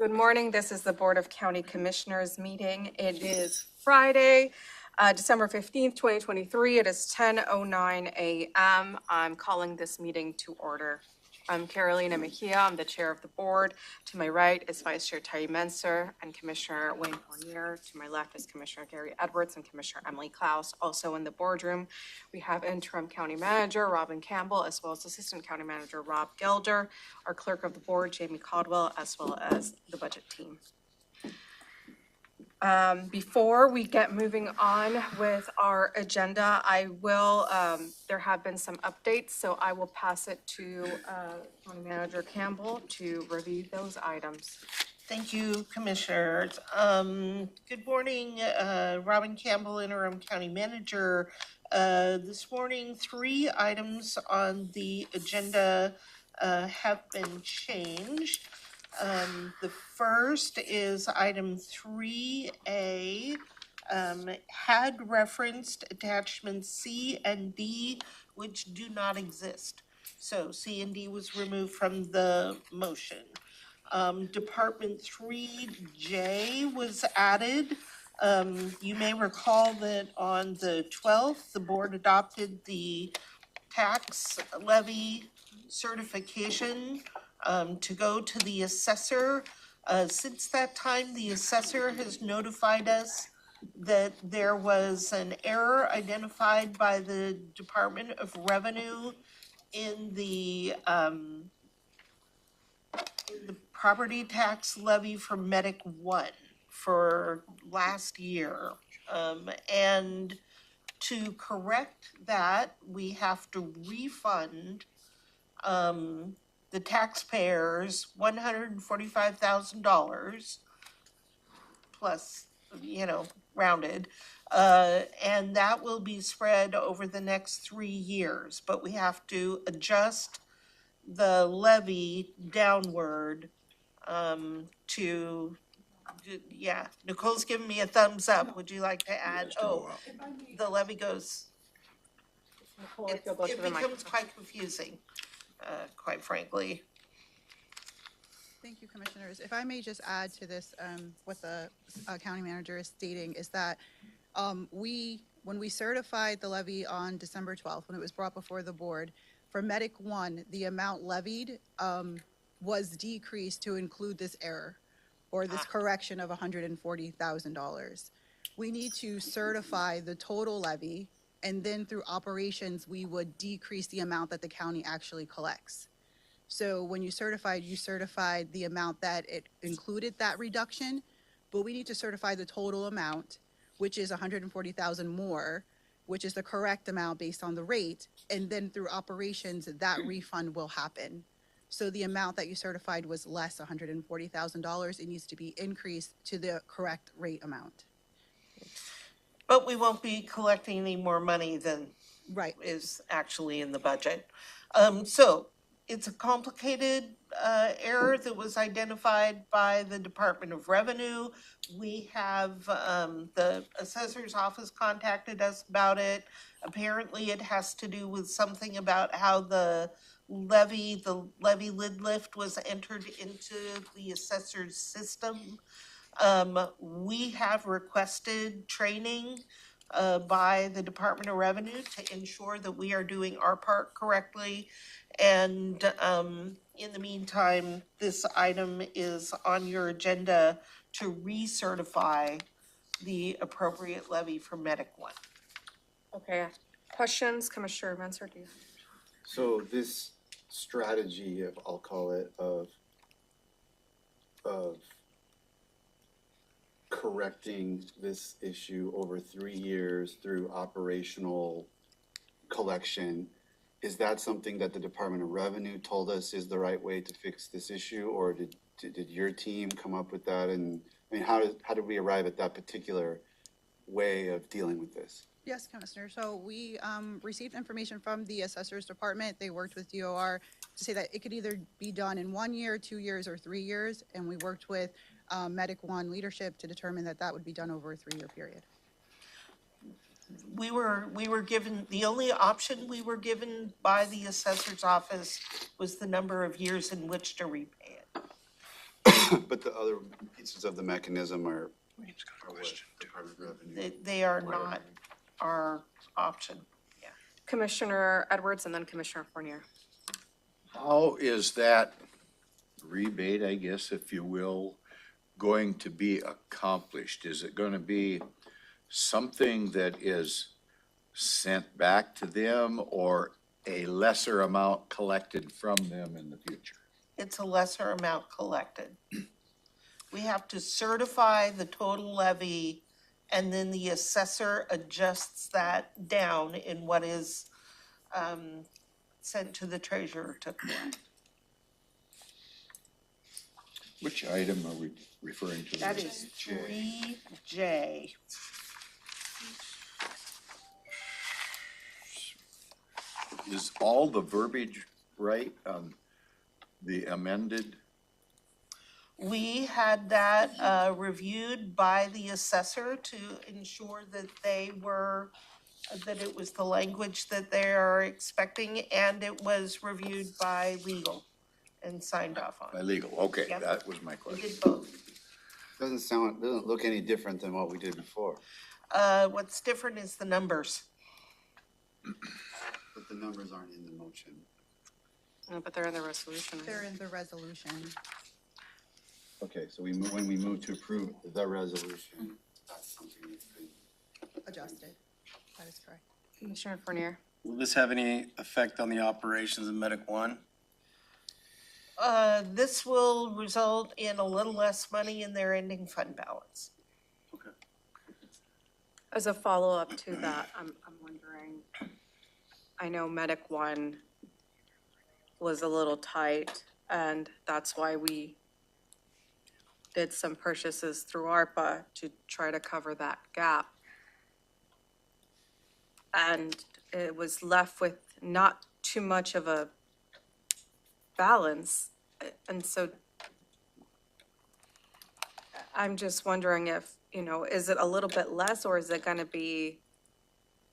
Good morning. This is the Board of County Commissioners meeting. It is Friday, December 15th, 2023. It is 10:09 a.m. I'm calling this meeting to order. I'm Carolina Mejia. I'm the chair of the board. To my right is Vice Chair Terry Menser and Commissioner Wayne Fournier. To my left is Commissioner Gary Edwards and Commissioner Emily Klaus. Also in the boardroom, we have interim county manager Robin Campbell, as well as assistant county manager Rob Gelder, our clerk of the board Jamie Caldwell, as well as the budget team. Before we get moving on with our agenda, there have been some updates, so I will pass it to County Manager Campbell to review those items. Thank you, Commissioners. Good morning, Robin Campbell, Interim County Manager. This morning, 3 items on the agenda have been changed. The first is item 3A, had referenced attachments C and D, which do not exist. So C and D was removed from the motion. Department 3J was added. You may recall that on the 12th, the board adopted the tax levy certification to go to the assessor. Since that time, the assessor has notified us that there was an error identified by the Department of Revenue in the property tax levy for Medic 1 for last year. And to correct that, we have to refund the taxpayers $145,000 plus, rounded. And that will be spread over the next 3 years, but we have to adjust the levy downward Nicole's giving me a thumbs up. Would you like to add? Oh, the levy goes, it becomes quite confusing, quite frankly. Thank you, Commissioners. If I may just add to this, what the county manager is stating is that when we certified the levy on December 12th, when it was brought before the board, for Medic 1, the amount levied was decreased to include this error or this correction of $140,000. We need to certify the total levy, and then through operations, we would decrease the amount that the county actually collects. So when you certified the amount that it included that reduction, but we need to certify the total amount, which is $140,000 more, which is the correct amount based on the rate, and then through operations, that refund will happen. So the amount that you certified was less $140,000. It needs to be increased to the correct rate amount. But we won't be collecting any more money than is actually in the budget. So it's a complicated error that was identified by the Department of Revenue. We have the assessor's office contacted us about it. Apparently it has to do with something about how the levy lid lift was entered into the assessor's system. We have requested training by the Department of Revenue to ensure that we are doing our part correctly. And in the meantime, this item is on your agenda to recertify the appropriate levy for Medic 1. Okay, questions, Commissioner Menser? So this strategy of, I'll call it, of correcting this issue over 3 years through operational collection, is that something that the Department of Revenue told us is the right way to fix this issue, or did your team come up with that? And I mean, how did we arrive at that particular way of dealing with this? Yes, Commissioner. So we received information from the Assessor's Department. They worked with DOR to say that it could either be done in 1 year, 2 years, or 3 years. And we worked with Medic 1 leadership to determine that that would be done over a 3-year period. We were given, the only option we were given by the assessor's office was the number of years in which to repay it. But the other pieces of the mechanism are what Department of Revenue. They are not our option. Commissioner Edwards and then Commissioner Fournier. How is that rebate, I guess, if you will, going to be accomplished? Is it going to be something that is sent back to them or a lesser amount collected from them in the future? It's a lesser amount collected. We have to certify the total levy, and then the assessor adjusts that down in what is sent to the treasurer to collect. Which item are we referring to? That is 3J. Is all the verbiage right on the amended? We had that reviewed by the assessor to ensure that that it was the language that they are expecting, and it was reviewed by legal and signed off By on. legal, okay, Yep. that was my We question. did both. Doesn't look any different than what we did before, What's different is the numbers. but the numbers aren't in the motion. No, but they're in the resolution. They're in the resolution. Okay, so when we move to approve the resolution, that's something that's been. Adjusted. That is correct. Commissioner Fournier. Will this have any effect on the operations of Medic One? This will result in a little less money in their ending fund balance. As a follow-up to that, I'm wondering, I know Medic One was a little tight, and that's why we did some purchases through ARPA to try to cover that gap. And it was left with not too much of a balance, and so I'm just wondering if, is it a little bit less, or is it gonna be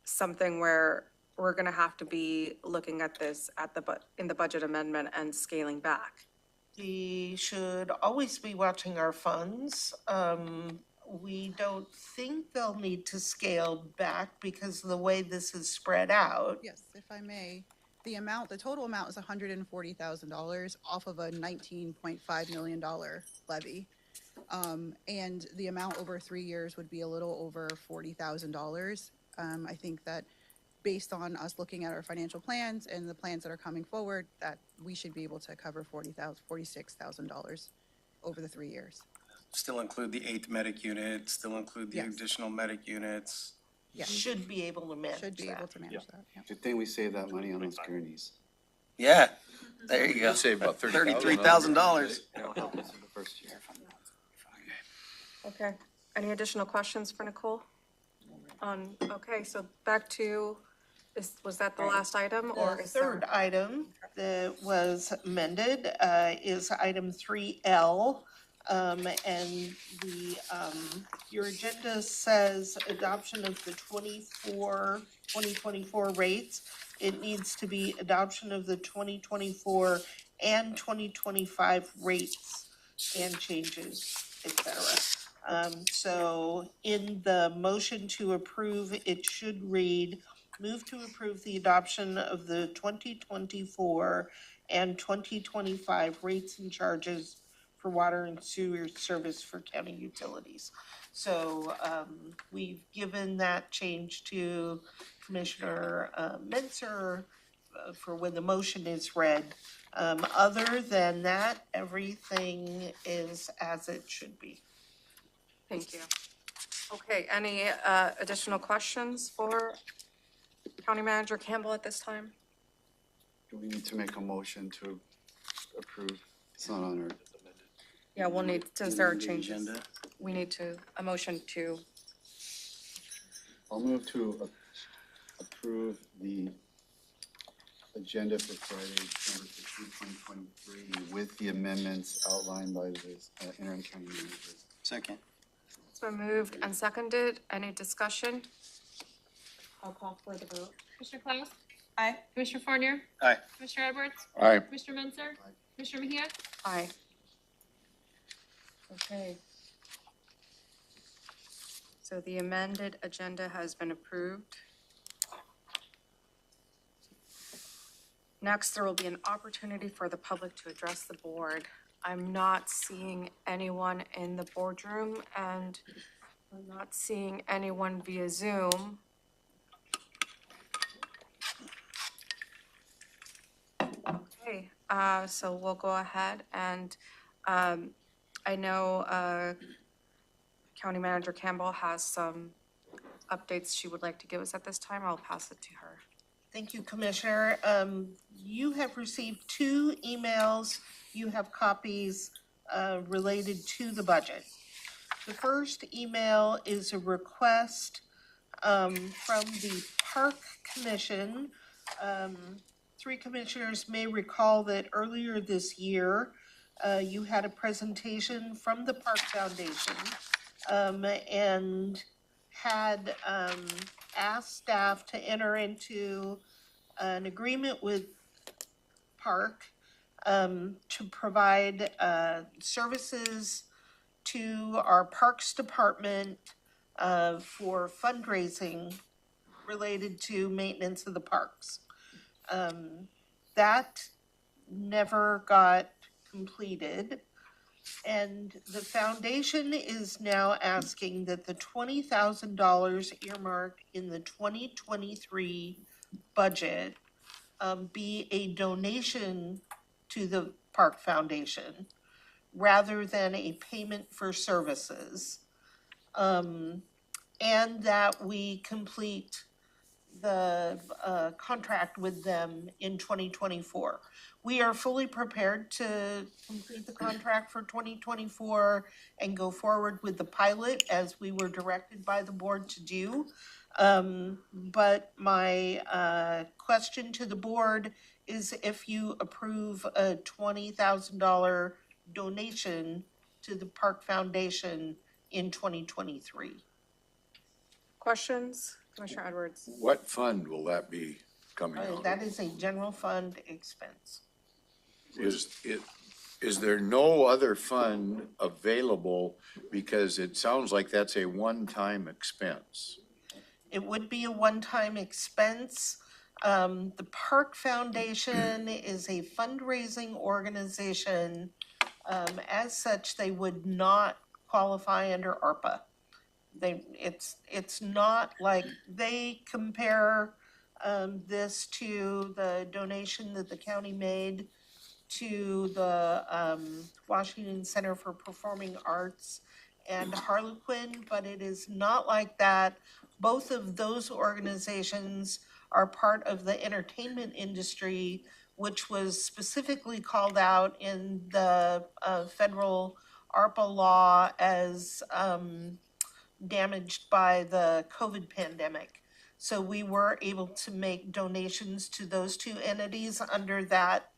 something where we're gonna have to be looking at this in the budget amendment and scaling back? We should always be watching our funds. We don't think they'll need to scale back because of the way this is spread out. Yes, if I may, the total amount is $140,000 off of a $19.5 million levy. And the amount over 3 years would be a little over $40,000. I think that based on us looking at our financial plans and the plans that are coming forward, that we should be able to cover $46,000 over the 3 years. Still include the 8th medic unit, still include the Yes. additional medic units? Yes, Should be able to manage should be able that. to manage that, yeah. Good thing we saved that money on those gurneys. Yeah, there you go. You'll save about $33,000. That'll help us in the first year. Okay, any additional questions for Nicole? Okay, so back to, was that the last item, or The is there? third item that was amended is item 3L. And your agenda says adoption of the 2024 rates. It needs to be adoption of the 2024 and 2025 rates and changes, et cetera. So in the motion to approve, it should read, move to approve the adoption of the 2024 and 2025 rates and charges for water and sewer service for county utilities. So we've given that change to Commissioner Menzer for when the motion is read. Other than that, everything is as it should be. Thank you. Okay, any additional questions for County Manager Campbell at this time? Do we need to make a motion to approve? It's not on our. Yeah, we'll need, since there are The changes, agenda. we need a motion to, I'll move to approve the agenda for Friday, December 15, 2023, with the amendments outlined by the interim county manager. Second. it's been moved and seconded. Any discussion? I'll call for the vote. Commissioner Klaus? Aye. Commissioner Fournier? Aye. Commissioner Edwards? All right, Commissioner Menzer? Aye. Commissioner Mejia? Aye. Okay. So the amended agenda has been approved. Next, there will be an opportunity for the public to address the board. I'm not seeing anyone in the boardroom, and I'm not seeing anyone via Zoom. Okay, so we'll go ahead and, I know, County Manager Campbell has some updates she would like to give us at this time. I'll pass it to her. Thank you, Commissioner. You have received 2 emails. You have copies related to the budget. The first email is a request from the Park Commission. 3 commissioners may recall that earlier this year, you had a presentation from the Park Foundation and had asked staff to enter into an agreement with Park to provide services to our Parks Department for fundraising related to maintenance of the parks. That never got completed. And the foundation is now asking that the $20,000 earmarked in the 2023 budget be a donation to the Park Foundation rather than a payment for services. And that we complete the contract with them in 2024. We are fully prepared to complete the contract for 2024 and go forward with the pilot as we were directed by the board to do. But my question to the board is if you approve a $20,000 donation to the Park Foundation in 2023. Questions? Commissioner Edwards? What fund will that be coming out That of? is a general fund expense. Is there no other fund available? Because it sounds like that's a one-time expense. It would be a one-time expense. The Park Foundation is a fundraising organization. As such, they would not qualify under ARPA. It's not like they compare this to the donation that the county made to the Washington Center for Performing Arts and Harlequin, but it is not like that. Both of those organizations are part of the entertainment industry, which was specifically called out in the federal ARPA law as damaged by the COVID pandemic. So we were able to make donations to those 2 entities under that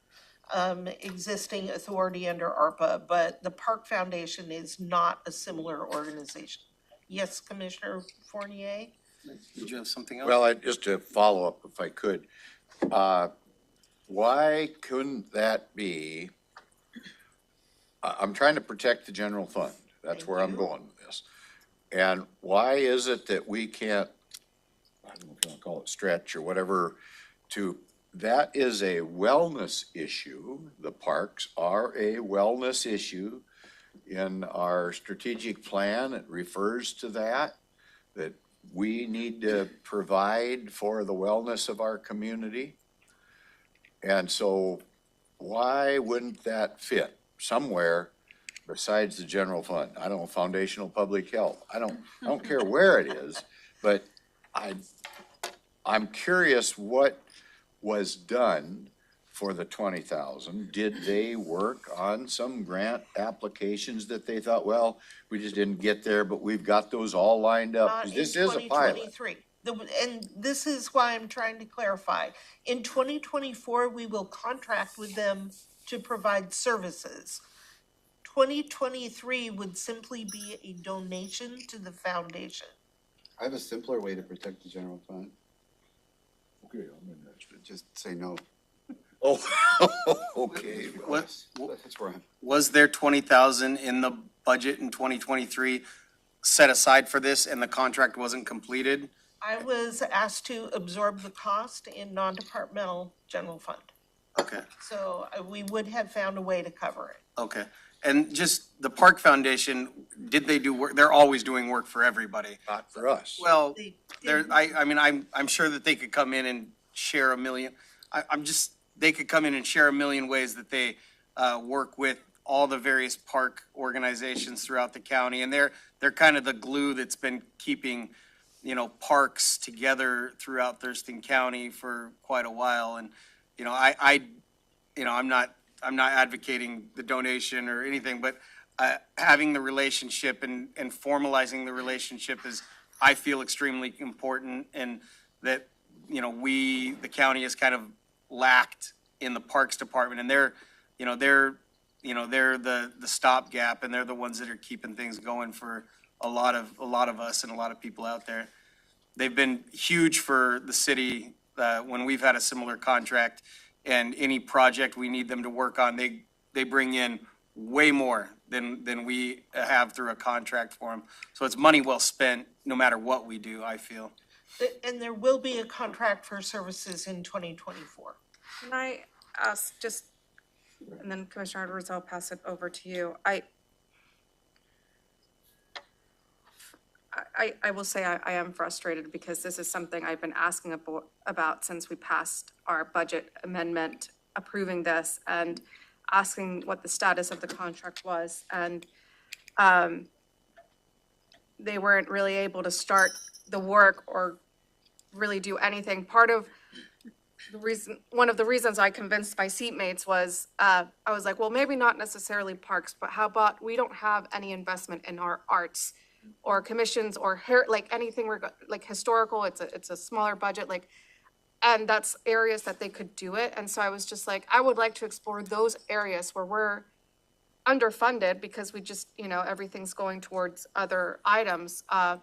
existing authority under ARPA, but the Park Foundation is not a similar organization. Yes, Commissioner Fournier? Did you have something else? Well, just to follow up if I could, why couldn't that be? I'm trying to protect the general fund. That's Thank where I'm you. going with this. And why is it that we can't, I don't know if you want to call it stretch or whatever, that is a wellness issue. The parks are a wellness issue. In our strategic plan, it refers to that we need to provide for the wellness of our community. And so why wouldn't that fit somewhere besides the general fund? I don't know, foundational public health. I don't care where it is, but I'm curious what was done for the 20,000. Did they work on some grant applications that they thought, well, we just didn't get there, but we've got those all lined up? Not 'Cause in this is a pilot. 2023. And this is why I'm trying to clarify. In 2024, we will contract with them to provide services. 2023 would simply be a donation to the foundation. I have a simpler way to protect the general fund. Okay, I'm interested. Just say no. Oh, okay. What, That's where I'm. was there 20,000 in the budget in 2023 set aside for this and the contract wasn't completed? I was asked to absorb the cost in non-departmental general fund. Okay, So we would have found a way to cover it. okay. And just the Park Foundation, did they do work? They're always doing work for everybody. Not for us. Well, They there, did- I mean, I'm sure that they could come in and share a million. They could come in and share a million ways that they, work with all the various park organizations throughout the county. And they're kind of the glue that's been keeping, parks together throughout Thurston County for quite a while. And, I'm not advocating the donation or anything, but, having the relationship and formalizing the relationship is, I feel, extremely important. And that, the county has kind of lacked in the Parks Department, and they're the stopgap, and they're the ones that are keeping things going for a lot of us and a lot of people out there. They've been huge for the city, when we've had a similar contract, and any project we need them to work on, they bring in way more than we have through a contract for them. So it's money well spent, no matter what we do, I feel. And there will be a contract for services in 2024. Can I ask just, and then Commissioner Edwards, I'll pass it over to you. I will say I am frustrated because this is something I've been asking about since we passed our budget amendment approving this and asking what the status of the contract was. And they weren't really able to start the work or really do anything. One of the reasons I convinced my seatmates was, I was like, well, maybe not necessarily parks, but how about we don't have any investment in our arts or commissions or like anything like historical, it's a smaller budget, like, and that's areas that they could do it. And so I was just like, I would like to explore those areas where we're underfunded because we just, everything's going towards other items. I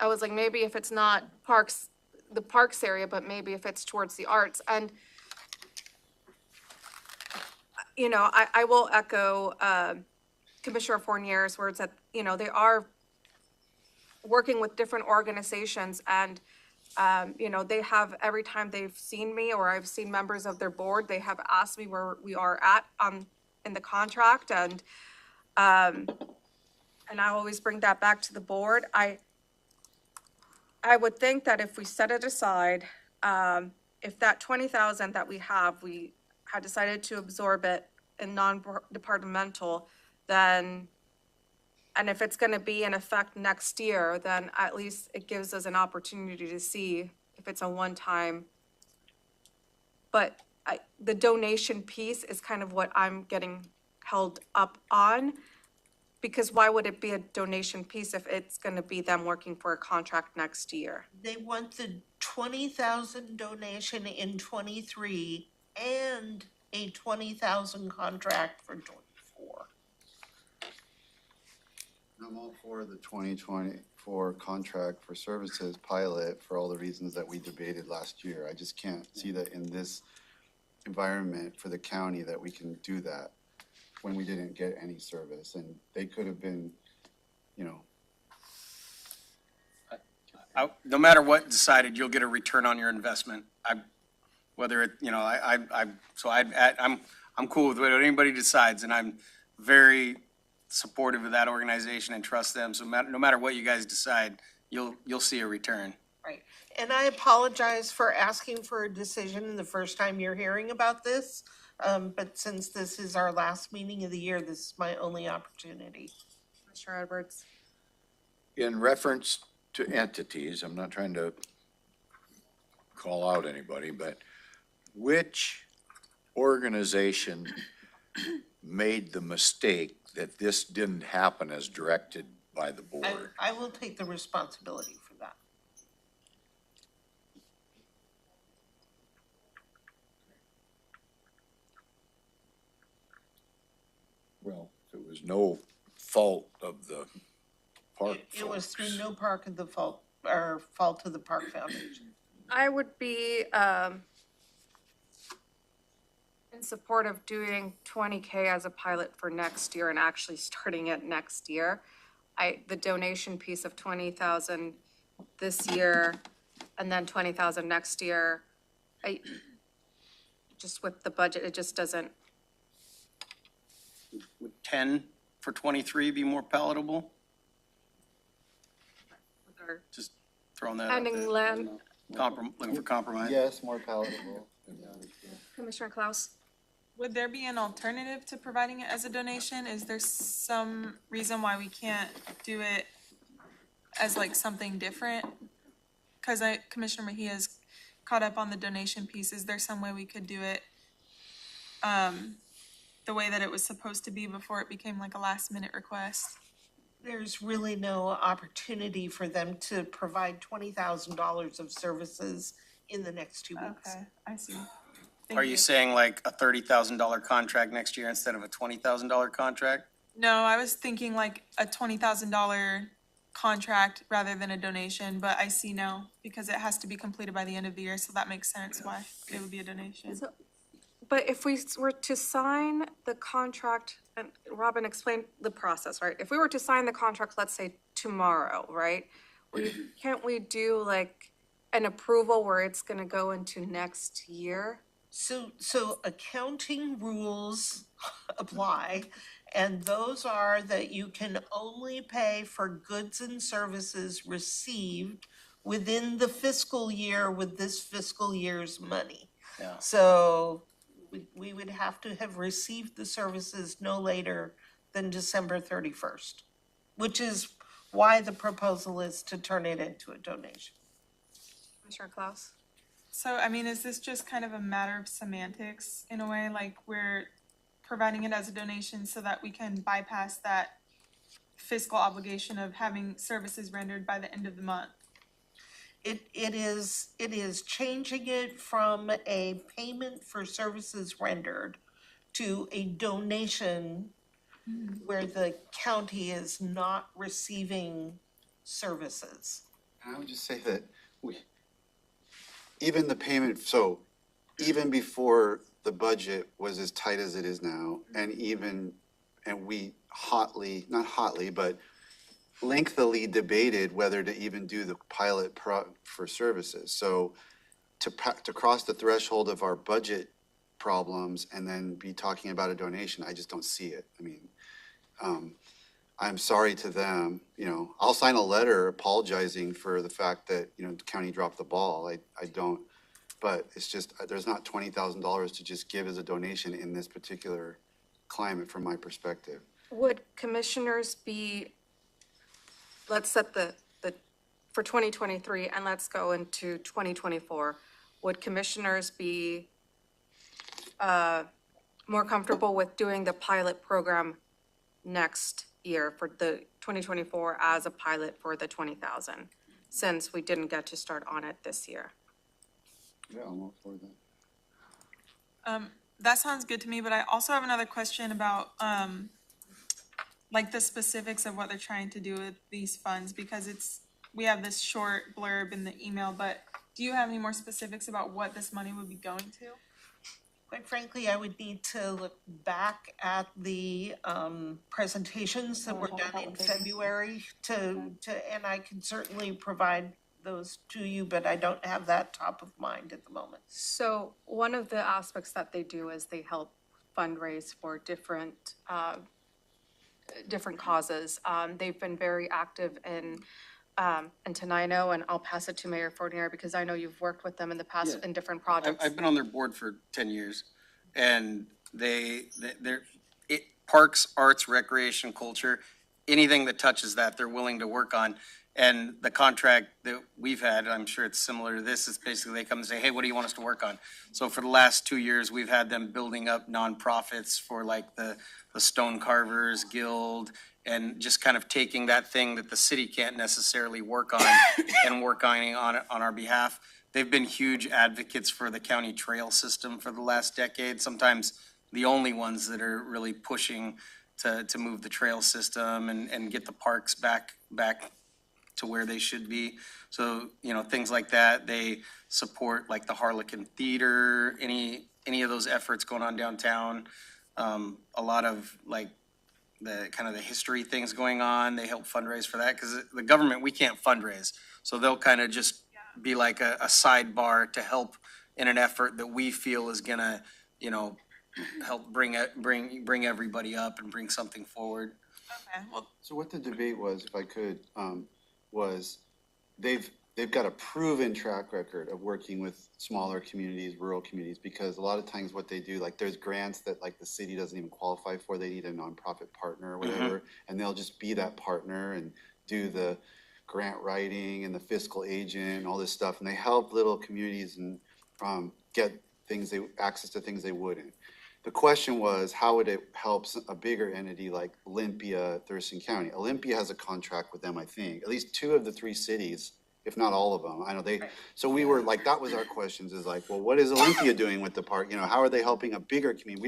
was like, maybe if it's not parks, the parks area, but maybe if it's towards the arts. And, I will echo Commissioner Fournier's words that, they are working with different organizations and, they have, every time they've seen me or I've seen members of their board, they have asked me where we are at in the contract. And I always bring that back to the board. I would think that if we set it aside, if that 20,000 that we had decided to absorb it in non-departmental, then, and if it's gonna be in effect next year, then at least it gives us an opportunity to see if it's a one-time. But the donation piece is kind of what I'm getting held up on. Because why would it be a donation piece if it's gonna be them working for a contract next year? They want the 20,000 donation in 23 and a 20,000 contract for 24. I'm all for the 2024 contract for services pilot for all the reasons that we debated last year. I just can't see that in this environment for the county that we can do that when we didn't get any service, and they could have been, No matter what decided, you'll get a return on your investment. I'm cool with what anybody decides, and I'm very supportive of that organization and trust them. So no matter what you guys decide, you'll see a return. Right. And I apologize for asking for a decision the first time you're hearing about this. But since this is our last meeting of the year, this is my only opportunity. Commissioner Edwards? In reference to entities, I'm not trying to call out anybody, but which organization made the mistake that this didn't happen as directed by the board? I will take the responsibility for that. Well, if it was no fault of the park It was through folks. no part of the fault, or fault of the Park Foundation. I would be, in support of doing 20K as a pilot for next year and actually starting it next year. The donation piece of 20,000 this year and then 20,000 next year, just with the budget, it just doesn't. Would 10 for 23 be more palatable? Just throwing that out Ending there. land, Looking for compromise. Yes, more palatable. Commissioner Klaus? Would there be an alternative to providing it as a donation? Is there some reason why we can't do it as like something different? Cause Commissioner Mejia's caught up on the donation piece. Is there some way we could do it the way that it was supposed to be before it became like a last minute request? There's really no opportunity for them to provide $20,000 of services in the next 2 weeks. Okay, I see. Thank Are you saying like a $30,000 contract next year instead of a $20,000 contract? No, I was thinking like a $20,000 contract rather than a donation, but I see now because it has to be completed by the end of the year, so that makes sense why it would be a donation. But if we were to sign the contract, and Robin explained the process, right? If we were to sign the contract, let's say tomorrow, right? Can't we do like an approval where it's gonna go into next year? So accounting rules apply, and those are that you can only pay for goods and services received within the fiscal year with this fiscal year's money. Yeah. So we would have to have received the services no later than December 31st, which is why the proposal is to turn it into a donation. Commissioner Klaus? So, I mean, is this just kind of a matter of semantics in a way, like we're providing it as a donation so that we can bypass that fiscal obligation of having services rendered by the end of the month? It is changing it from a payment for services rendered to a donation where the county is not receiving services. And I would just say that even the payment, so even before the budget was as tight as it is now, and we not hotly, but lengthily debated whether to even do the pilot for services. So to cross the threshold of our budget problems and then be talking about a donation, I just don't see it. I mean, I'm sorry to them, I'll sign a letter apologizing for the fact that, the county dropped the ball. I don't, but it's just, there's not $20,000 to just give as a donation in this particular climate from my perspective. Would commissioners be, let's set the for 2023 and let's go into 2024. Would commissioners be more comfortable with doing the pilot program next year for the 2024 as a pilot for the 20,000, since we didn't get to start on it this year? Yeah, I'm all for that. That sounds good to me, but I also have another question about, like the specifics of what they're trying to do with these funds, because we have this short blurb in the email, but do you have any more specifics about what this money would be going to? Quite frankly, I would need to look back at the presentations that were done in February and I can certainly provide those to you, but I don't have that top of mind at the moment. So one of the aspects that they do is they help fundraise for different causes. They've been very active in Tenino, and I'll pass it to Mayor Fournier because I know you've worked with them in the past in different projects. I've been on their board for 10 years, and parks, arts, recreation, culture, anything that touches that, they're willing to work on. And the contract that we've had, I'm sure it's similar to this, is basically they come and say, hey, what do you want us to work on? So for the last 2 years, we've had them building up nonprofits for like the Stone Carvers Guild, and just kind of taking that thing that the city can't necessarily work on and work on it on our behalf. They've been huge advocates for the county trail system for the last decade, sometimes the only ones that are really pushing to move the trail system and get the parks back to where they should be. So, things like that. They support like the Harlequin Theater, any any of those efforts going on downtown. A lot of like the kind of the history things going on, they help fundraise for that, because the government, we can't fundraise. So they'll kind of just be like a sidebar to help in an effort that we feel is gonna, you know, help bring everybody up and bring something forward. Okay, well, So what the debate was, if I could, was they've got a proven track record of working with smaller communities, rural communities, because a lot of times what they do, like there's grants that like the city doesn't even qualify for, they need a nonprofit partner or whatever, and they'll just be that partner and do the grant writing and the fiscal agent and all this stuff, and they help little communities and get access to things they wouldn't. The question was, how would it help a bigger entity like Olympia, Thurston County? Olympia has a contract with them, I think, at least 2 of the 3 cities, if not all of them. I know they, so we were like, that was our questions, is like, well, what is Olympia doing with the park? You know, how are they helping a bigger community?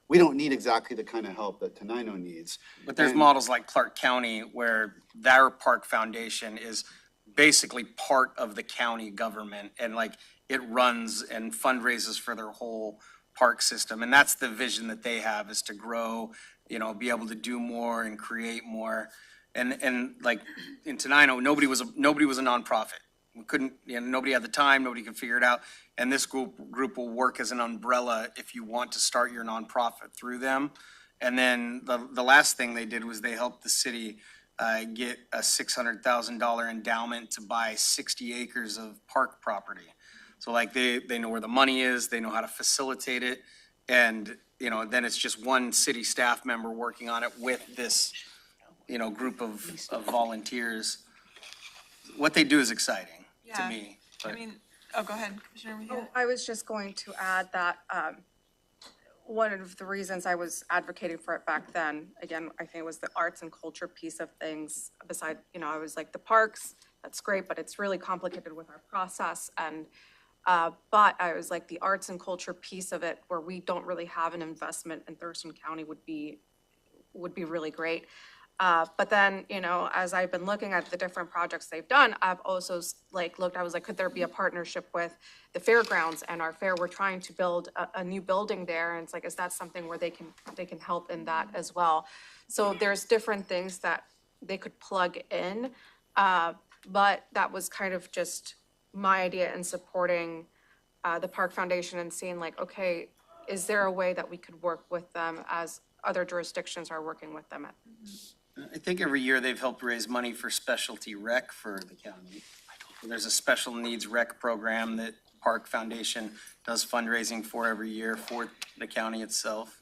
We don't need exactly the kind of help that Tenino needs. But there's And- models like Clark County where their park foundation is basically part of the county government, and like it runs and fundraises for their whole park system. And that's the vision that they have, is to grow, you know, be able to do more and create more. And like in Tenino, nobody was a nonprofit. We couldn't, you know, nobody had the time, nobody could figure it out. And this group will work as an umbrella if you want to start your nonprofit through them. And then the last thing they did was they helped the city get a $600,000 endowment to buy 60 acres of park property. So like they know where the money is, they know how to facilitate it. And, you know, then it's just one city staff member working on it with this, you know, group of volunteers. What they do is exciting to Yeah. me. I But mean, oh, go ahead, Commissioner Mejia. Oh, I was just going to add that one of the reasons I was advocating for it back then, again, I think it was the arts and culture piece of things. Beside, you know, I was like, the parks, that's great, but it's really complicated with our process. And but I was like, the arts and culture piece of it, where we don't really have an investment in Thurston County, would be really great. But then, you know, as I've been looking at the different projects they've done, I've also like looked, I was like, could there be a partnership with the fairgrounds and our fair? We're trying to build a new building there, and it's like, is that something where they can help in that as well? So there's different things that they could plug in, but that was kind of just my idea in supporting the Park Foundation and seeing like, okay, is there a way that we could work with them as other jurisdictions are working with them at? I think every year they've helped raise money for specialty rec for the county. There's a special needs rec program that Park Foundation does fundraising for every year for the county itself.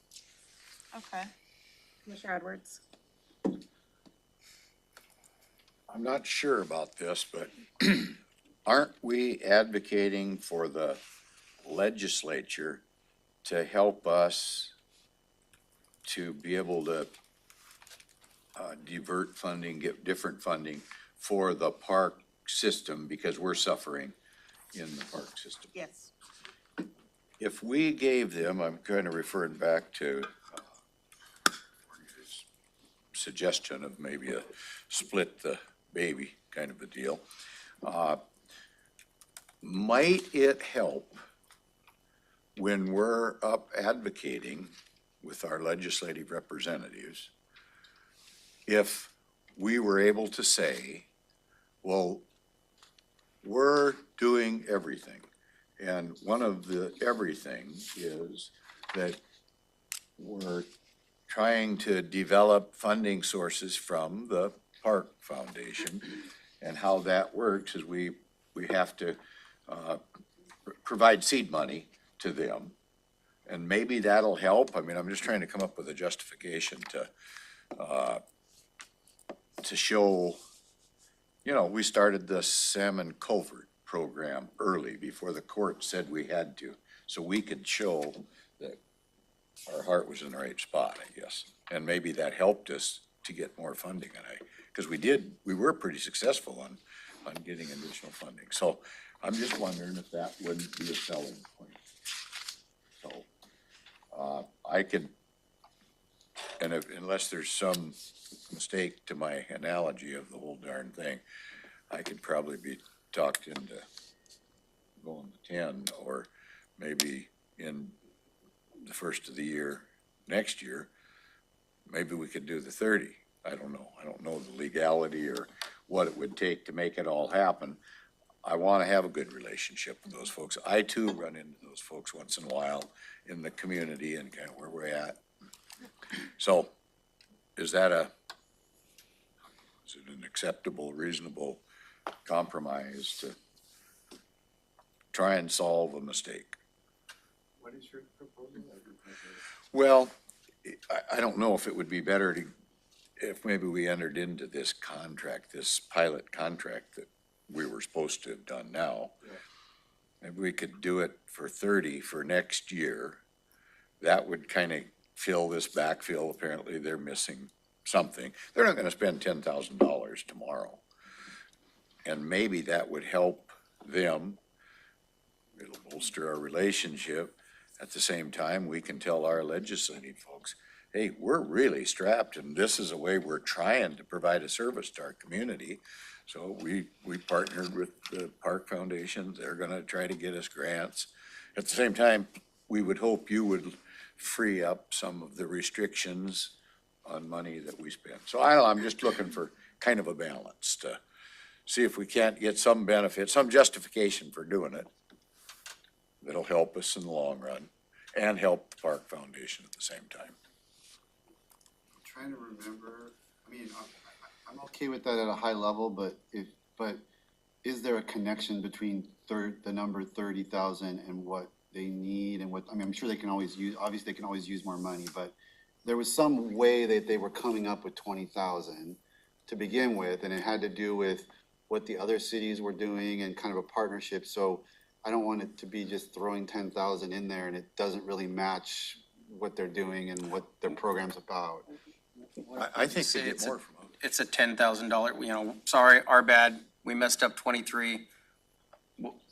Okay. Commissioner Edwards? I'm not sure about this, but aren't we advocating for the legislature to help us to be able to divert funding, get different funding for the park system, because we're suffering in the park system? Yes. If we gave them, I'm kind of referring back to his suggestion of maybe a split the baby kind of a deal. Might it help when we're up advocating with our legislative representatives if we were able to say, well, we're doing everything. And one of the everything is that we're trying to develop funding sources from the Park Foundation. And how that works is we have to provide seed money to them. And maybe that'll help. I mean, I'm just trying to come up with a justification to show, you know, we started the Salmon Covert program early before the court said we had to, so we could show that our heart was in the right spot, I guess. And maybe that helped us to get more funding, and because we were pretty successful on getting additional funding. So I'm just wondering if that wouldn't be a selling point. So I could, and unless there's some mistake to my analogy of the whole darn thing, I could probably be talked into going to 10, or maybe in the first of the year, next year, maybe we could do the 30. I don't know. I don't know the legality or what it would take to make it all happen. I want to have a good relationship with those folks. I too run into those folks once in a while in the community and kind of where we're at. So is it an acceptable, reasonable compromise to try and solve a mistake? What is your proposal? Well, I don't know if it would be better to, if maybe we entered into this contract, this pilot contract that we were supposed to have done now. Yeah. Maybe we could do it for 30 for next year. That would kind of fill this backfill. Apparently they're missing something. They're not gonna spend $10,000 tomorrow. And maybe that would help them. It'll bolster our relationship. At the same time, we can tell our legislative folks, hey, we're really strapped and this is a way we're trying to provide a service to our community. So we partnered with the Park Foundation. They're gonna try to get us grants. At the same time, we would hope you would free up some of the restrictions on money that we spend. So I'm just looking for kind of a balance to see if we can't get some benefit, some justification for doing it that'll help us in the long run and help the Park Foundation at the same time. I'm trying to remember, I mean, I'm okay with that at a high level, but is there a connection between the number 30,000 and what they need and what, I mean, I'm sure they can always use, obviously they can always use more money, but there was some way that they were coming up with 20,000 to begin with, and it had to do with what the other cities were doing and kind of a partnership. So I don't want it to be just throwing 10,000 in there and it doesn't really match what they're doing and what their program's about. I think Say they get it's more from it. It's a $10,000, sorry, our bad, we messed up 23,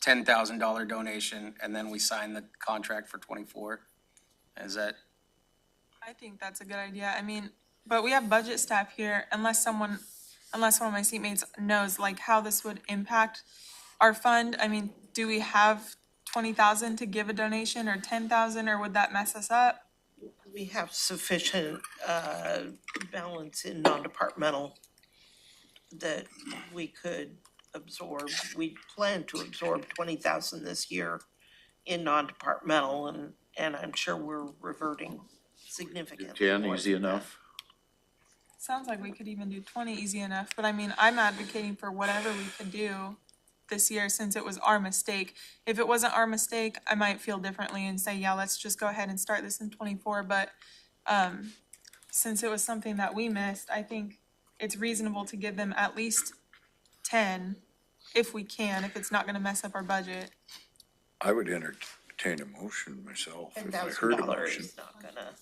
$10,000 donation, and then we signed the contract for 24. Is that, I think that's a good idea. I mean, but we have budget staff here, unless one of my seatmates knows like how this would impact our fund. I mean, do we have 20,000 to give a donation or 10,000, or would that mess us up? We have sufficient balance in non-departmental that we could absorb. We plan to absorb 20,000 this year in non-departmental, and I'm sure we're reverting significantly. 10 more easy than that. enough? Sounds like we could even do 20 easy enough, but I mean, I'm advocating for whatever we could do this year since it was our mistake. If it wasn't our mistake, I might feel differently and say, yeah, let's just go ahead and start this in 24, but since it was something that we missed, I think it's reasonable to give them at least 10 if we can, if it's not gonna mess up our budget. I would entertain a motion myself if I $10,000 heard a motion. is not gonna.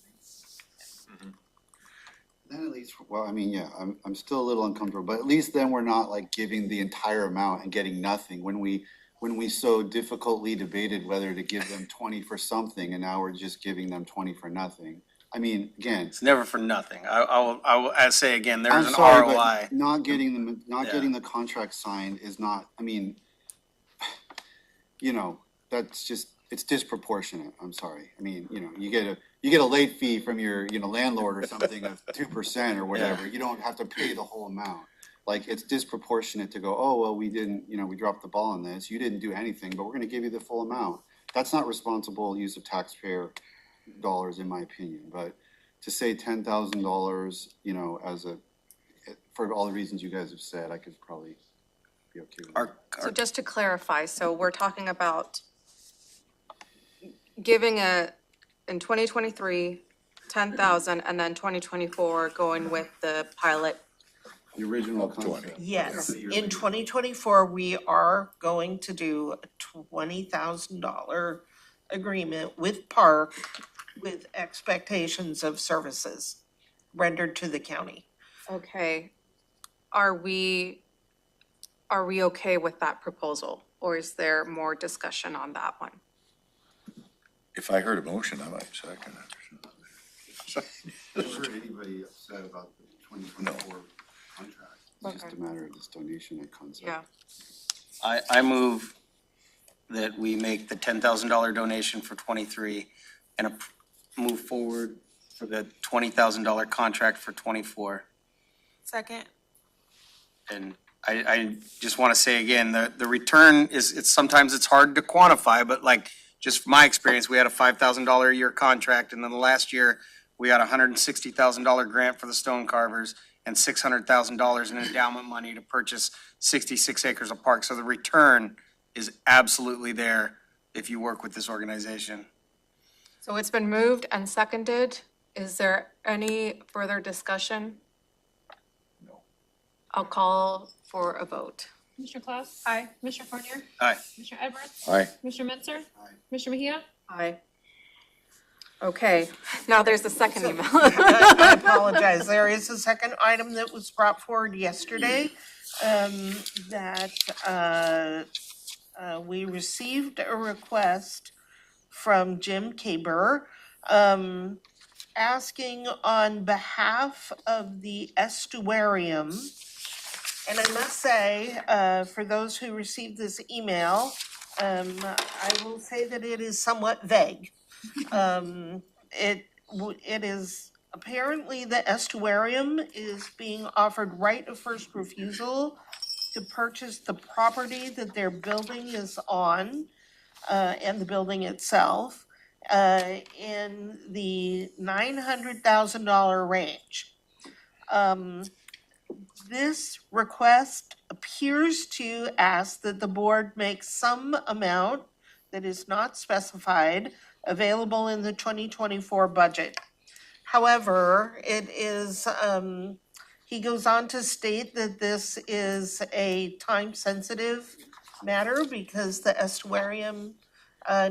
Then at least, well, I mean, yeah, I'm still a little uncomfortable, but at least then we're not like giving the entire amount and getting nothing. When we so difficultly debated whether to give them 20 for something and now we're just giving them 20 for nothing. I mean, again, it's never for nothing. I will say again, there's I'm an sorry, ROI. but not getting them, not Yeah. getting the contract signed is not, I mean, you know, that's just, it's disproportionate. I'm sorry. I mean, you know, you get a late fee from your, landlord or something of 2% or whatever. You don't have to pay the whole amount. Like, it's disproportionate to go, oh, well, we didn't, we dropped the ball on this. You didn't do anything, but we're gonna give you the full amount. That's not responsible use of taxpayer dollars, in my opinion. But to say $10,000, for all the reasons you guys have said, I could probably be okay with that. So just to clarify, so we're talking about giving in 2023, 10,000, and then 2024 going with the pilot. The original contract. Yes, in 2024, we are going to do a $20,000 agreement with Park with expectations of services rendered to the county. Okay. Are we okay with that proposal, or is there more discussion on that one? If I heard a motion, I might second it. I haven't heard anybody upset about the 2024 contract. It's just a matter of this donation and concept. Yeah. I move that we make the $10,000 donation for 23 and move forward for the $20,000 contract for 24. Second. And I just want to say again, the return is, sometimes it's hard to quantify, but like, just from my experience, we had a $5,000 a year contract, and then the last year, we had a $160,000 grant for the stone carvers and $600,000 in endowment money to purchase 66 acres of park. So the return is absolutely there if you work with this organization. So it's been moved and seconded. Is there any further discussion? No. I'll call for a vote. Commissioner Claus? Aye. Commissioner Fournier? Aye. Commissioner Edwards? Aye. Commissioner Mentzer? Aye. Commissioner Mejia? Aye. Okay, now there's the second email. I apologize. There is a second item that was brought forward yesterday, that we received a request from Jim Kaber, asking on behalf of the estuarium. And I must say, for those who received this email, I will say that it is somewhat vague. It is, apparently the estuarium is being offered right of first refusal to purchase the property that their building is on, and the building itself, in the $900,000 range. This request appears to ask that the board make some amount that is not specified available in the 2024 budget. However, it is, he goes on to state that this is a time-sensitive matter because the estuarium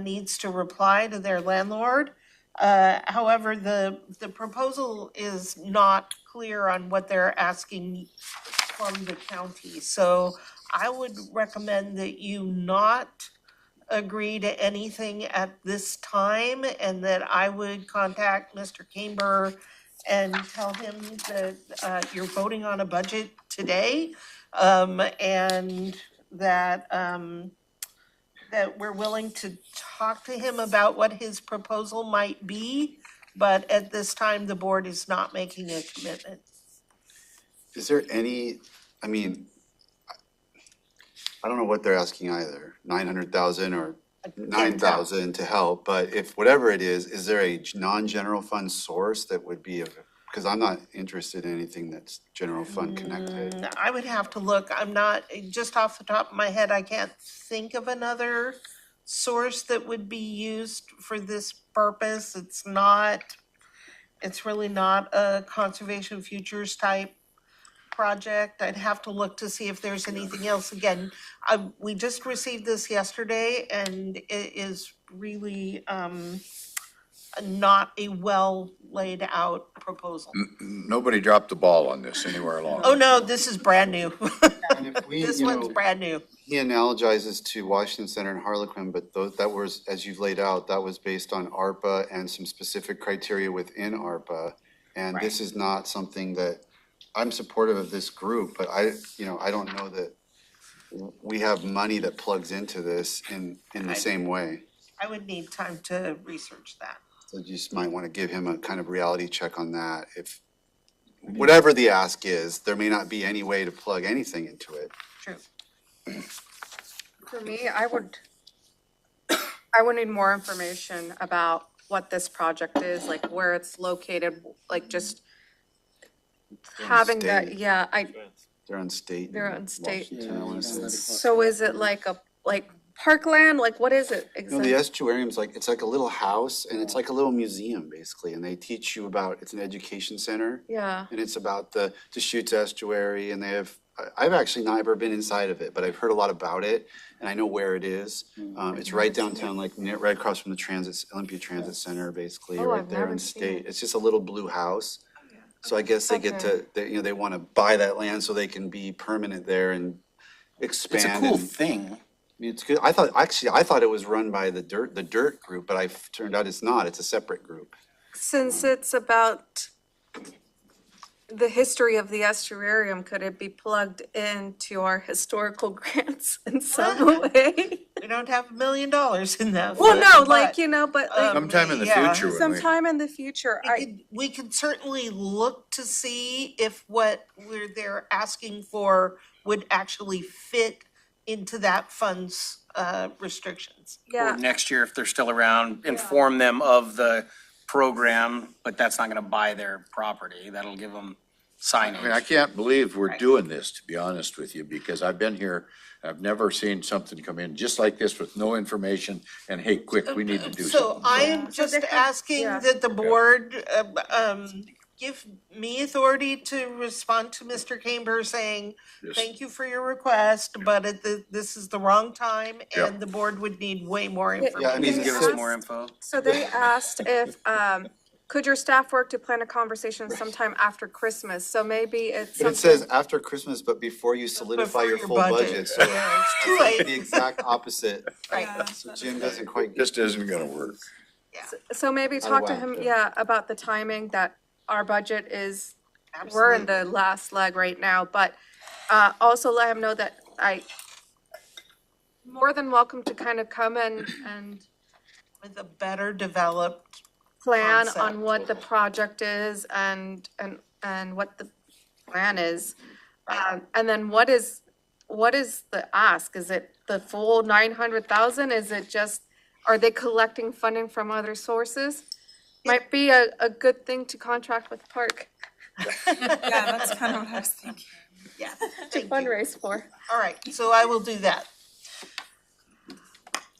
needs to reply to their landlord. However, the proposal is not clear on what they're asking from the county. So I would recommend that you not agree to anything at this time, and that I would contact Mr. Camber and tell him that you're voting on a budget today, and that that we're willing to talk to him about what his proposal might be, but at this time, the board is not making a commitment. Is there any, I mean, I don't know what they're asking either, 900,000 or 9,000 to help, but if whatever it is there a non-general fund source that would be, because I'm not interested in anything that's general fund connected. I would have to look, I'm not, just off the top of my head, I can't think of another source that would be used for this purpose. It's really not a conservation futures type project. I'd have to look to see if there's anything else. Again, we just received this yesterday, and it is really not a well laid out proposal. Nobody dropped the ball on this anywhere along. Oh, no, this is brand new. And if we, This you one's know, brand new. he analogizes to Washington Center and Harlequin, but that was, as you've laid out, that was based on ARPA and some specific criteria within ARPA. And this is not something that, I'm supportive of this group, but I don't know that we have money that plugs into this in the same way. I would need time to research that. So you just might want to give him a kind of reality check on that. If, whatever the ask is, there may not be any way to plug anything into it. True. For me, I would need more information about what this project is, like where it's located, like just having that, state. yeah, They're on state. They're on state. Washington, I wanna say. so is it like parkland, like what is it No, the exactly? estuarium's like, it's like a little house and it's like a little museum basically, and they teach you about, it's an education center. Yeah, And it's about the Deschutes estuary, and they have, I've actually never been inside of it, but I've heard a lot about it, and I know where it is. It's right downtown, like right across from the Olympia Transit Center, basically, Oh, right I've there never in seen State. it. It's just a little blue house. So I guess they get to, they want to buy that land so they can be permanent there and expand. It's a cool and- thing. I mean, it's good. I thought it was run by the dirt group, but turned out it's not. It's a separate group. since it's about the history of the estuarium, could it be plugged into our historical grants in some way? We don't have $1 million in that. Well, fund, no, but, like, you know, but like, Sometime in the yeah. future when we. sometime in the future, We could certainly look to see if what they're asking for would actually fit into that fund's restrictions. Or yeah, next year, if they're still around, inform them of the program, but that's not gonna buy their property. That'll give them I mean, I signage. can't believe we're Right. doing this, to be honest with you, because I've been here, I've never seen something come in just like this with no information and hey, quick, we need to do So something. I Yeah. am So just they have- asking yeah. that the board give me authority to respond to Mr. Camber saying, Just- thank you for your request, but this is the wrong time Yeah. and the board would need way more Yeah, You information. I need to mean, give us so- more info. so they asked if, could your staff work to plan a conversation sometime after Christmas? So maybe it's But it something, says after Christmas, but before you solidify Before your your full budget. budget, so Yeah, it's too it's like late. the exact opposite. Right. Yeah, So that's Jim fair. doesn't quite get. Just isn't gonna work. so maybe Out of talk to whack, him, yeah. yeah, about the timing that our budget is, we're in the last leg right now, but also let him know that more than welcome to kind of come and With a better developed, plan on Concept. what the project is and what the plan is. And then what is the ask? Is it the full 900,000? Is it just, are they collecting funding from other sources? Might be a good thing to contract with Park Yeah, that's kind of what I was thinking. yeah, to thank you. fundraise for. All right, so I will do that.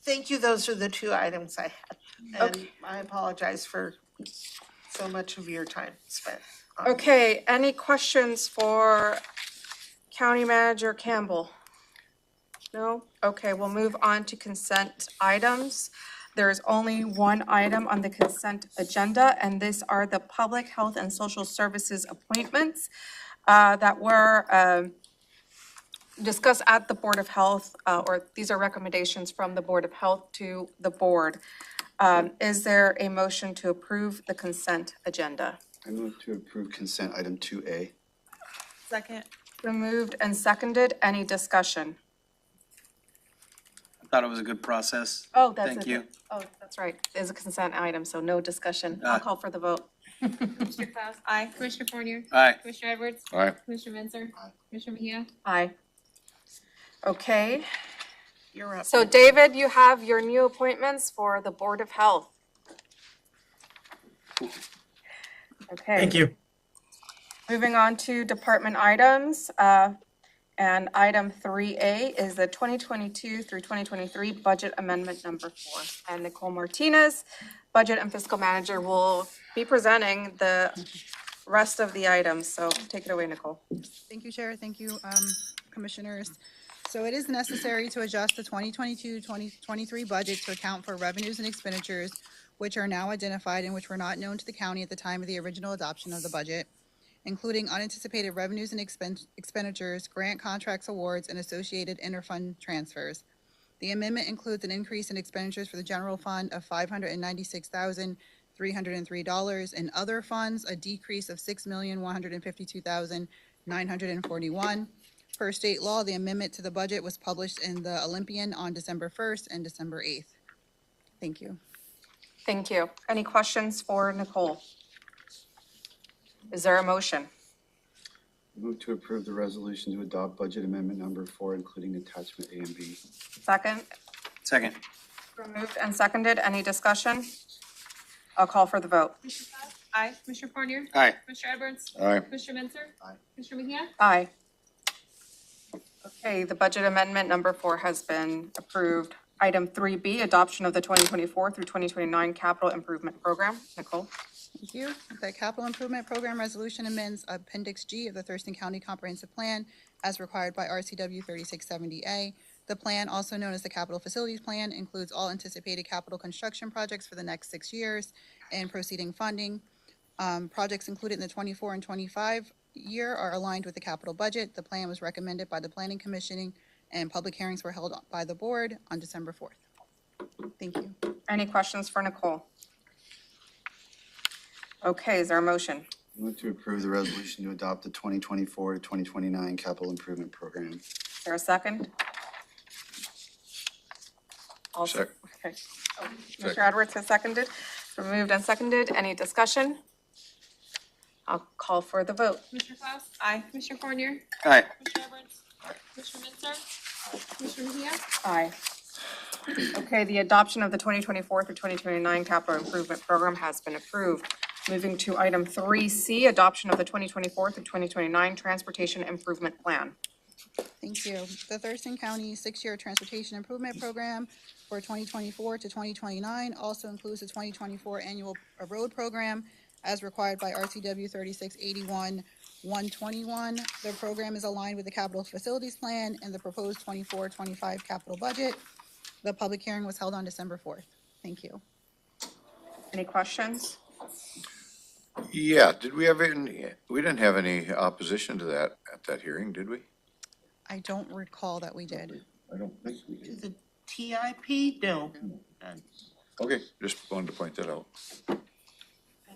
Thank you, those are the two items I had. And I apologize for so much of your time spent. on- Okay, any questions for County Manager Campbell? No? Okay, we'll move on to consent items. There is only one item on the consent agenda, and these are the Public Health and Social Services appointments that were discussed at the Board of Health, or these are recommendations from the Board of Health to the board. Is there a motion to approve the consent agenda? I move to approve consent item 2A. Second. Been moved and seconded. Any discussion? Thought it was a good process. Oh, that's Thank it. you. Oh, that's right. It's a consent item, so no discussion. I'll call for the vote. Commissioner Klaus. Aye. Commissioner Fournier. Aye. Commissioner Edwards. All right, Commissioner Menzer. Commissioner Mejia. Aye. Okay, You're up. so David, you have your new appointments for the Board of Health. Okay. Thank you. Moving on to department items, and item 3A is the 2022 through 2023 budget amendment number 4. And Nicole Martinez, Budget and Fiscal Manager, will be presenting the rest of the items, so take it away, Nicole. Thank you, Chair. Thank you, Commissioners. So it is necessary to adjust the 2022-2023 budget to account for revenues and expenditures which are now identified and which were not known to the county at the time of the original adoption of the budget, including unanticipated revenues and expenditures, grant contracts, awards, and associated interfund transfers. The amendment includes an increase in expenditures for the general fund of $596,303, and other funds, a decrease of $6,152,941. Per state law, the amendment to the budget was published in the Olympian on December 1st and December 8th. Thank you. Thank you. Any questions for Nicole? Is there a motion? Move to approve the resolution to adopt budget amendment number 4, including attachment A and B. Second? Second. Been moved and seconded. Any discussion? I'll call for the vote. Commissioner Klaus. Aye. Commissioner Fournier. Aye. Commissioner Edwards. all right. Commissioner Menzer. Aye. Commissioner Mejia. Aye. Okay, the budget amendment number 4 has been approved. Item 3B, adoption of the 2024 through 2029 capital improvement program. Nicole? Thank you. The Capital Improvement Program Resolution amends Appendix G of the Thurston County Comprehensive Plan as required by RCW 3670A. The plan, also known as the Capital Facilities Plan, includes all anticipated capital construction projects for the next 6 years and proceeding funding. Projects included in the 24 and 25 year are aligned with the capital budget. The plan was recommended by the Planning Commission, and public hearings were held by the board on December 4th. Thank you. Any questions for Nicole? Okay, is there a motion? Move to approve the resolution to adopt the 2024 to 2029 capital improvement program. Is there a second? Also, Sec- okay. Commissioner Edwards has seconded. It's been moved and seconded. Any discussion? I'll call for the vote. Commissioner Klaus? Aye. Commissioner Fournier? Aye. Commissioner Edwards? Commissioner Mensah? Commissioner Mejia? Aye. Okay, the adoption of the 2024 through 2029 capital improvement program has been approved. Moving to item 3C, adoption of the 2024 through 2029 transportation improvement plan. Thank you. The Thurston County six-year transportation improvement program for 2024 to 2029 also includes the 2024 annual road program as required by RCW 3681-121. The program is aligned with the capital facilities plan and the proposed 24-25 capital budget. The public hearing was held on December 4th. Thank you. Any questions? Yeah, did we have any, we didn't have any opposition to that at that hearing, did we? I don't recall that we did. I don't think we To the TIP? No. None. Okay, just wanted to point that out.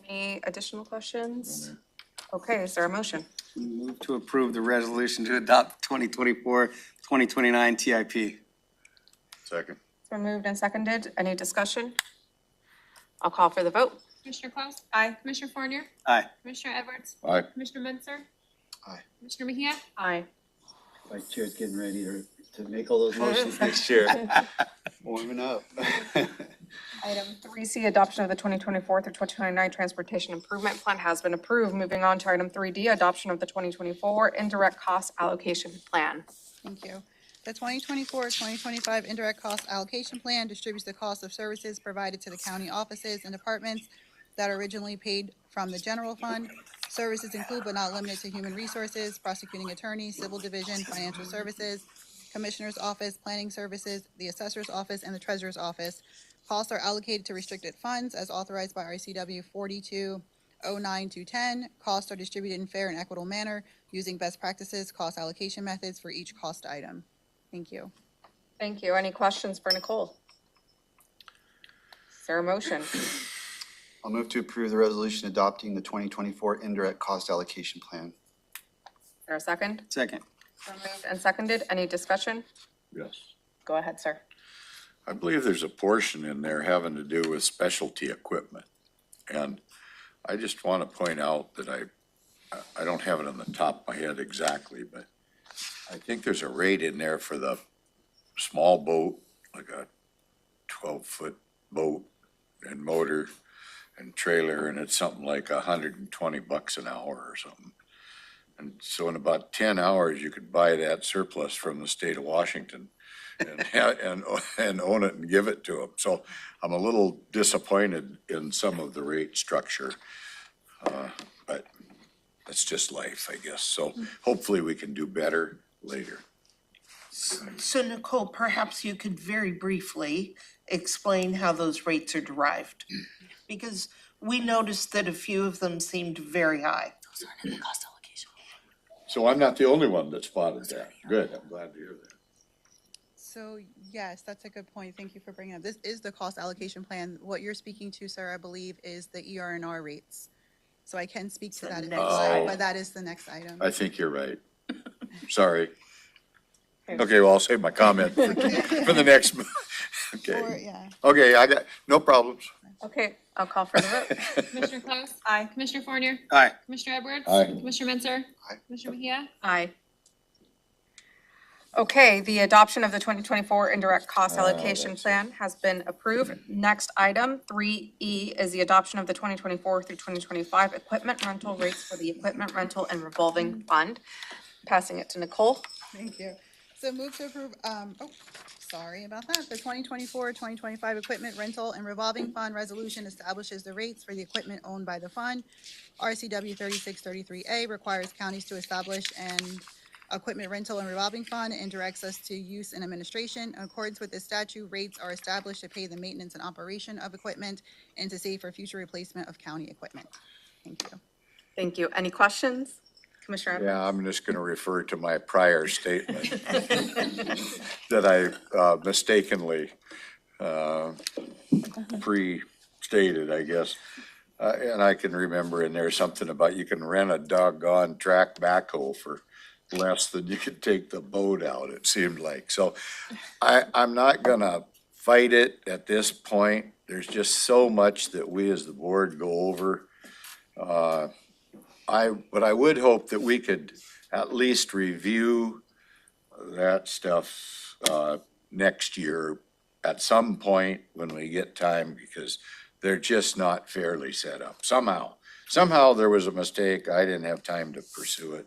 Any additional questions? Okay, is there a motion? Move to approve the resolution to adopt 2024-2029 TIP. Second. It's been moved and seconded. Any discussion? I'll call for the vote. Commissioner Klaus? Aye. Commissioner Fournier? Aye. Commissioner Edwards? Aye. Commissioner Mensah? Aye. Commissioner Mejia? Aye. Vice Chair's getting ready to make all those motions next year. Warming up. Item 3C, adoption of the 2024 through 2029 transportation improvement plan has been approved. Moving on to item 3D, adoption of the 2024 indirect cost allocation plan. Thank you. The 2024-2025 indirect cost allocation plan distributes the cost of services provided to the county offices and departments that are originally paid from the general fund. Services include but not limited to human resources, prosecuting attorney, civil division, financial services, commissioner's office, planning services, the assessor's office, and the treasurer's office. Costs are allocated to restricted funds as authorized by RCW 4209-210. Costs are distributed in fair and equitable manner using best practices, cost allocation methods for each cost item. Thank you. Thank you. Any questions for Nicole? Is there a motion? I'll move to approve the resolution adopting the 2024 indirect cost allocation plan. Is there a second? Second. Been moved and seconded. Any discussion? Yes. Go ahead, sir. I believe there's a portion in there having to do with specialty equipment. And I just want to point out that I don't have it on the top of my head exactly, but I think there's a rate in there for the small boat, like a 12-foot boat and motor and trailer, and it's something like $120 an hour or something. And so in about 10 hours, you could buy that surplus from the state of Washington and own it and give it to them. So I'm a little disappointed in some of the rate structure, but that's just life, I guess. So hopefully we can do better later. So Nicole, perhaps you could very briefly explain how those rates are derived? Because we noticed that a few of them seemed very high. So I'm not the only one that spotted that. Good, I'm glad to hear that. So yes, that's a good point. Thank you for bringing it up. This is the cost allocation plan. What you're speaking to, sir, I believe, is the ER&R rates. So I can speak to So that if you next like, item. but that is the next item. I think you're right. Sorry. Okay, well, I'll save my comment for the next, Or, okay. yeah. Okay, I got, no problems. Okay, I'll call for the vote. Commissioner Klaus? Aye. Commissioner Fournier? Aye. Commissioner Edwards? Aye. Commissioner Mensah? Aye. Commissioner Mejia? Aye. Okay, the adoption of the 2024 indirect cost allocation that's it. plan has been approved. Next item, 3E, is the adoption of the 2024 through 2025 equipment rental rates for the equipment rental and revolving fund. Passing it to Nicole. Thank you. So move to approve, sorry about that. The 2024-2025 equipment rental and revolving fund resolution establishes the rates for the equipment owned by the fund. RCW 3633A requires counties to establish an equipment rental and revolving fund and directs us to use and administration. In accordance with this statute, rates are established to pay the maintenance and operation of equipment and to save for future replacement of county equipment. Thank you. Thank you. Any questions? Commissioner Edwards? Yeah, I'm just gonna refer to my prior statement that I mistakenly pre-stated, I guess. And I can remember in there something about you can rent a doggone track backhoe for less than you could take the boat out, it seemed like. So I'm not gonna fight it at this point. There's just so much that we as the board go over. But I would hope that we could at least review that stuff, next year at some point when we get time, because they're just not fairly set up. Somehow there was a mistake. I didn't have time to pursue it.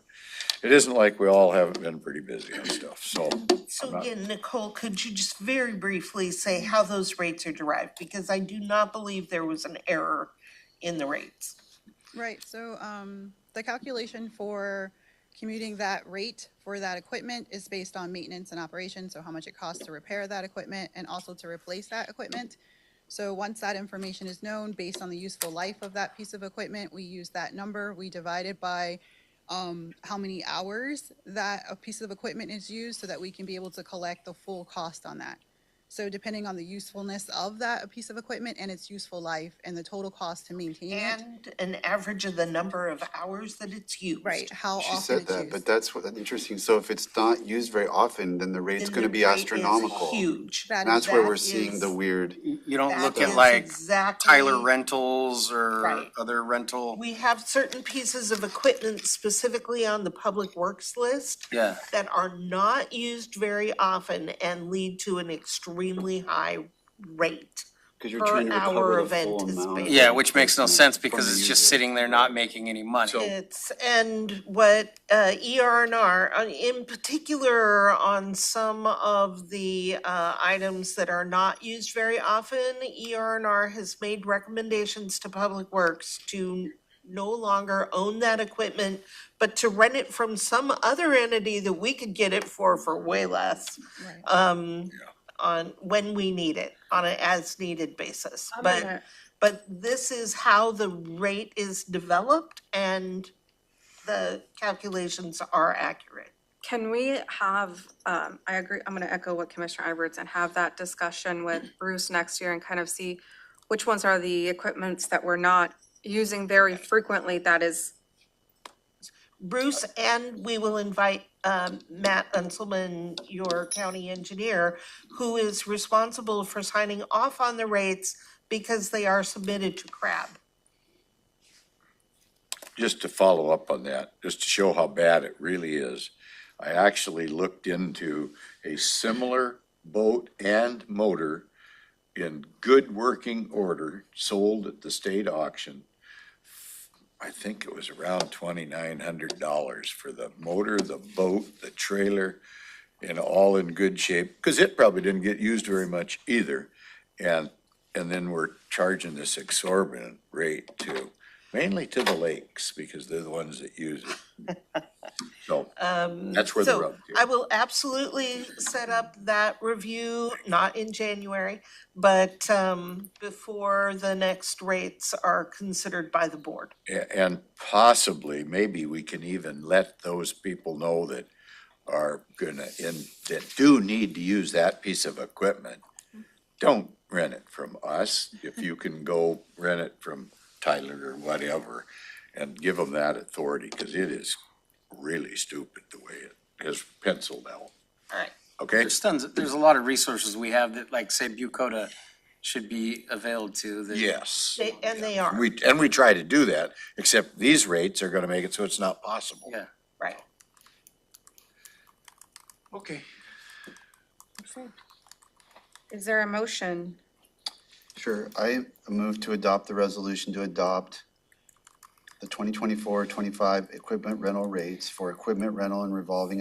It isn't like we all haven't been pretty busy on stuff, so. So again, Nicole, could you just very briefly say how those rates are derived? Because I do not believe there was an error in the rates. Right, so the calculation for commuting that rate for that equipment is based on maintenance and operation, so how much it costs to repair that equipment and also to replace that equipment. So once that information is known, based on the useful life of that piece of equipment, we use that number, we divide it by how many hours that a piece of equipment is used so that we can be able to collect the full cost on that. So depending on the usefulness of that piece of equipment and its useful life and the total cost to maintain it. And an average of the number of hours that it's used. Right, how She often said it's that, used. but that's interesting. So if it's not used very often, then the rate's Then gonna the be rate is astronomical. huge. That And that's where that we're seeing the is- weird, You don't That look is at like exactly- Tyler Rentals or Right. other rental. We have certain pieces of equipment specifically on the public works list Yeah, that are not used very often and lead to an extremely high rate. because you're per trying to hour recover of the full amount. anticipation. yeah, which makes no sense from because the it's just user. sitting there not making any money. And what ER&R, in particular on some of the items that are not used very often, ER&R has made recommendations to Public Works to no longer own that equipment, but to rent it from some other entity that we could get it for way less. Right. On when we need it, on an as-needed basis. I'm But gonna- but this is how the rate is developed and the calculations are accurate. Can we have, I agree, I'm gonna echo what Commissioner Edwards and have that discussion with Bruce next year and kind of see which ones are the equipments that we're not using very frequently that is, Bruce, and we will invite Matt Unselman, your county engineer, who is responsible for signing off on the rates because they are submitted to CRAB. Just to follow up on that, just to show how bad it really is, I actually looked into a similar boat and motor in good working order, sold at the state auction. I think it was around $2,900 for the motor, the boat, the trailer, and all in good shape, because it probably didn't get used very much either. And then we're charging this exorbitant rate to, mainly to the lakes, because they're the ones that use it. So that's where the So rub I is. will absolutely set up that review, not in January, but before the next rates are considered by the board. And possibly, maybe we can even let those people know that are gonna, that do need to use that piece of equipment. Don't rent it from us. If you can go rent it from Tyler or whatever and give them that authority, because it is really stupid the way it is penciled out. All right. Okay? There's a lot of resources we have that, like, say, Bucota should be available to. that- Yes. They are, And we try to do that, except these rates are gonna make it so it's not possible. Yeah. right. Okay. is there a motion? Sure, I move to adopt the resolution to adopt the 2024-25 equipment rental rates for equipment rental and revolving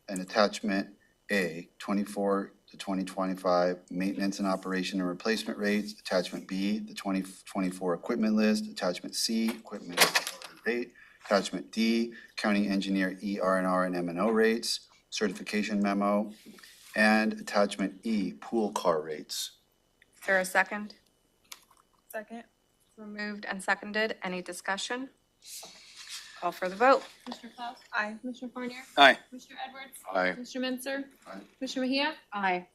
and attachment A, 24 to 2025 maintenance and operation and replacement rates, attachment B, the 2024 equipment list, attachment C, equipment rate, attachment D, county engineer ER&R and M&O rates, certification memo, and attachment E, pool car rates. Is there a second? Second. Moved and seconded. Any discussion? Call for the vote. Commissioner Klaus? Aye. Commissioner Fournier? Aye. Commissioner Edwards? Aye. Commissioner Mensah? Aye. Commissioner Mejia? Aye.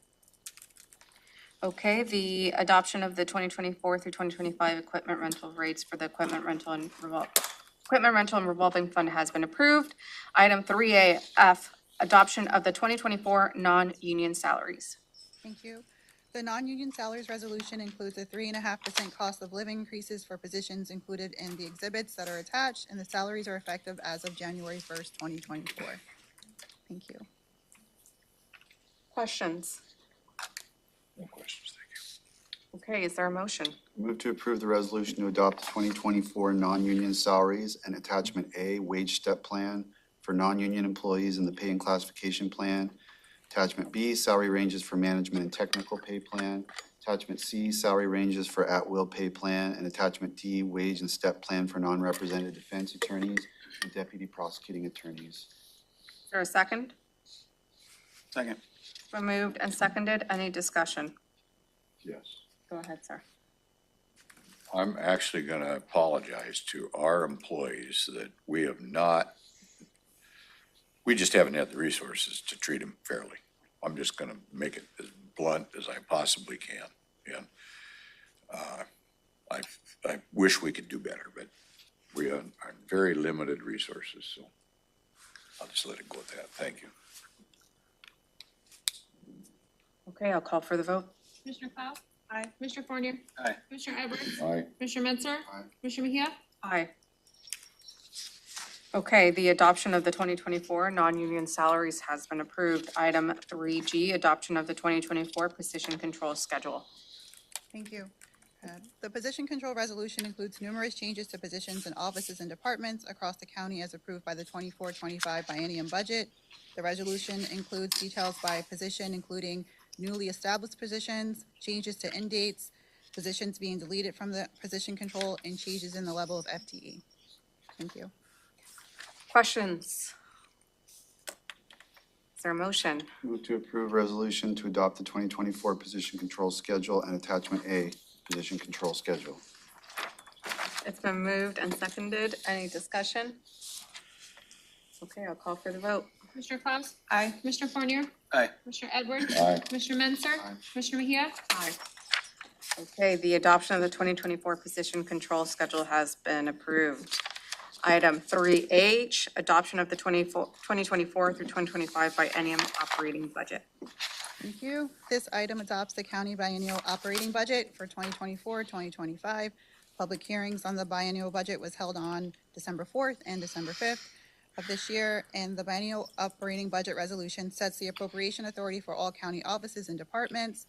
Okay, the adoption of the 2024 through 2025 equipment rental rates for the equipment rental and revolving fund has been approved. Item 3A F, adoption of the 2024 non-union salaries. Thank you. The non-union salaries resolution includes a 3.5% cost of living increases for positions included in the exhibits that are attached, and the salaries are effective as of January 1st, 2024. Thank you. Questions? No questions, thank you. Okay, is there a motion? Move to approve the resolution to adopt the 2024 non-union salaries and attachment A, wage step plan for non-union employees in the pay and classification plan. Attachment B, salary ranges for management and technical pay plan. Attachment C, salary ranges for at-will pay plan. And attachment D, wage and step plan for non-represented defense attorneys and deputy prosecuting attorneys. Is there a second? Second. It's been moved and seconded. Any discussion? Yes. Go ahead, sir. I'm actually gonna apologize to our employees that we just haven't had the resources to treat them fairly. I'm just gonna make it as blunt as I possibly can. And I wish we could do better, but we are very limited resources, so I'll just let it go at that. Thank you. Okay, I'll call for the vote. Commissioner Cloud? Aye. Commissioner Fournier? Aye. Commissioner Edwards? Aye. Commissioner Mensah? Aye. Commissioner Mejia? Aye. Okay, the adoption of the 2024 non-union salaries has been approved. Item 3G, adoption of the 2024 position control schedule. Thank you. The position control resolution includes numerous changes to positions and offices and departments across the county as approved by the 24-25 biennium budget. The resolution includes details by position, including newly established positions, changes to end dates, positions being deleted from the position control, and changes in the level of FTE. Thank you. Questions? Is there a motion? Move to approve resolution to adopt the 2024 position control schedule and attachment A, position control schedule. It's been moved and seconded. Any discussion? Okay, I'll call for the vote. Commissioner Cloud? Aye. Commissioner Fournier? Aye. Commissioner Edwards? Aye. Commissioner Mensah? Aye. Commissioner Mejia? Aye. Okay, the adoption of the 2024 position control schedule has been approved. Item 3H, adoption of the 2024 through 2025 biennium operating budget. Thank you. This item adopts the county biennial operating budget for 2024-2025. Public hearings on the biennial budget was held on December 4th and December 5th of this year, and the biennial operating budget resolution sets the appropriation authority for all county offices and departments.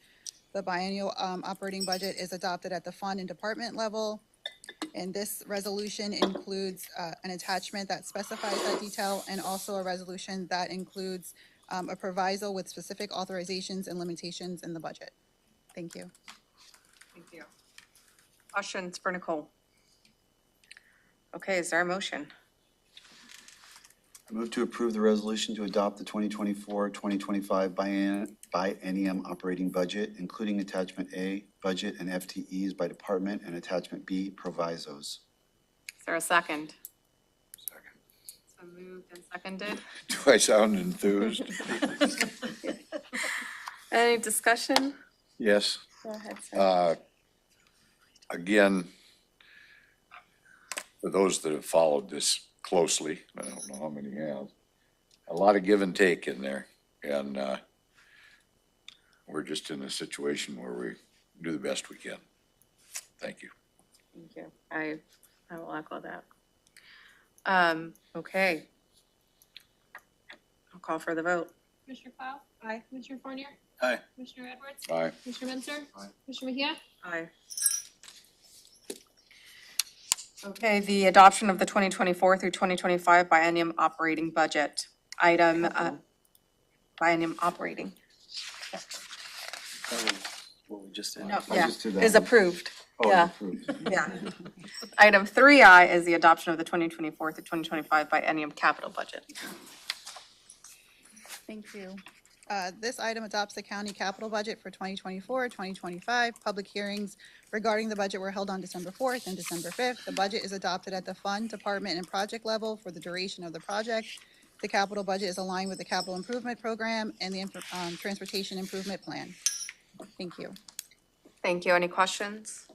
The biennial operating budget is adopted at the fund and department level, and this resolution includes an attachment that specifies that detail, and also a resolution that includes a proviso with specific authorizations and limitations in the budget. Thank you. Thank you. Questions for Nicole? Okay, is there a motion? I move to approve the resolution to adopt the 2024-2025 biennium operating budget, including attachment A, budget and FTEs by department, and attachment B, provisos. Is there a second? Second. It's been moved and seconded. Do I sound enthused? Any discussion? Yes. Go ahead, sir. Again, for those that have followed this closely, I don't know how many have, a lot of give and take in there. And we're just in a situation where we do the best we can. Thank you. Thank you. I will echo that. Okay. I'll call for the vote. Commissioner Cloud? Aye. Commissioner Fournier? Aye. Commissioner Edwards? Aye. Commissioner Mensah? Aye. Commissioner Mejia? Aye. Okay, the adoption of the 2024 through 2025 biennium operating budget. Item, biennium operating. What we just did. No, I yeah, just did that is one. approved. Oh, Yeah. approved. Yeah. Item 3I is the adoption of the 2024 through 2025 biennium capital budget. Thank you. This item adopts the county capital budget for 2024-2025. Public hearings regarding the budget were held on December 4th and December 5th. The budget is adopted at the fund, department, and project level for the duration of the project. The capital budget is aligned with the capital improvement program and the transportation improvement plan. Thank you. Thank you. Any questions?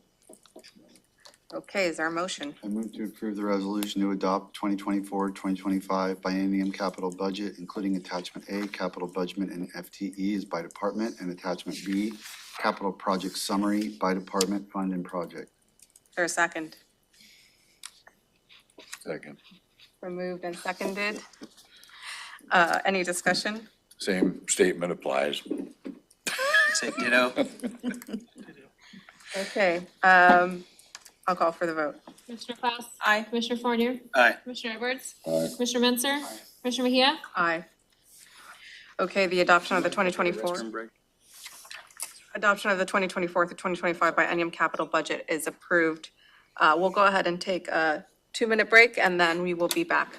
Okay, is there a motion? I move to approve the resolution to adopt 2024-2025 biennium capital budget, including attachment A, capital budget and FTEs by department, and attachment B, capital project summary by department, fund, and project. Is there a second? Second. Removed and seconded. Any discussion? Same statement applies. Say ditto. Okay, I'll call for the vote. Commissioner Klaus? Aye. Commissioner Fournier? Aye. Commissioner Edwards? Aye. Commissioner Menzer? Commissioner Mejia? Aye. Okay, the adoption of the 2024 to 2025 biennium capital budget is approved. We'll go ahead and take a 2-minute break and then we will be back.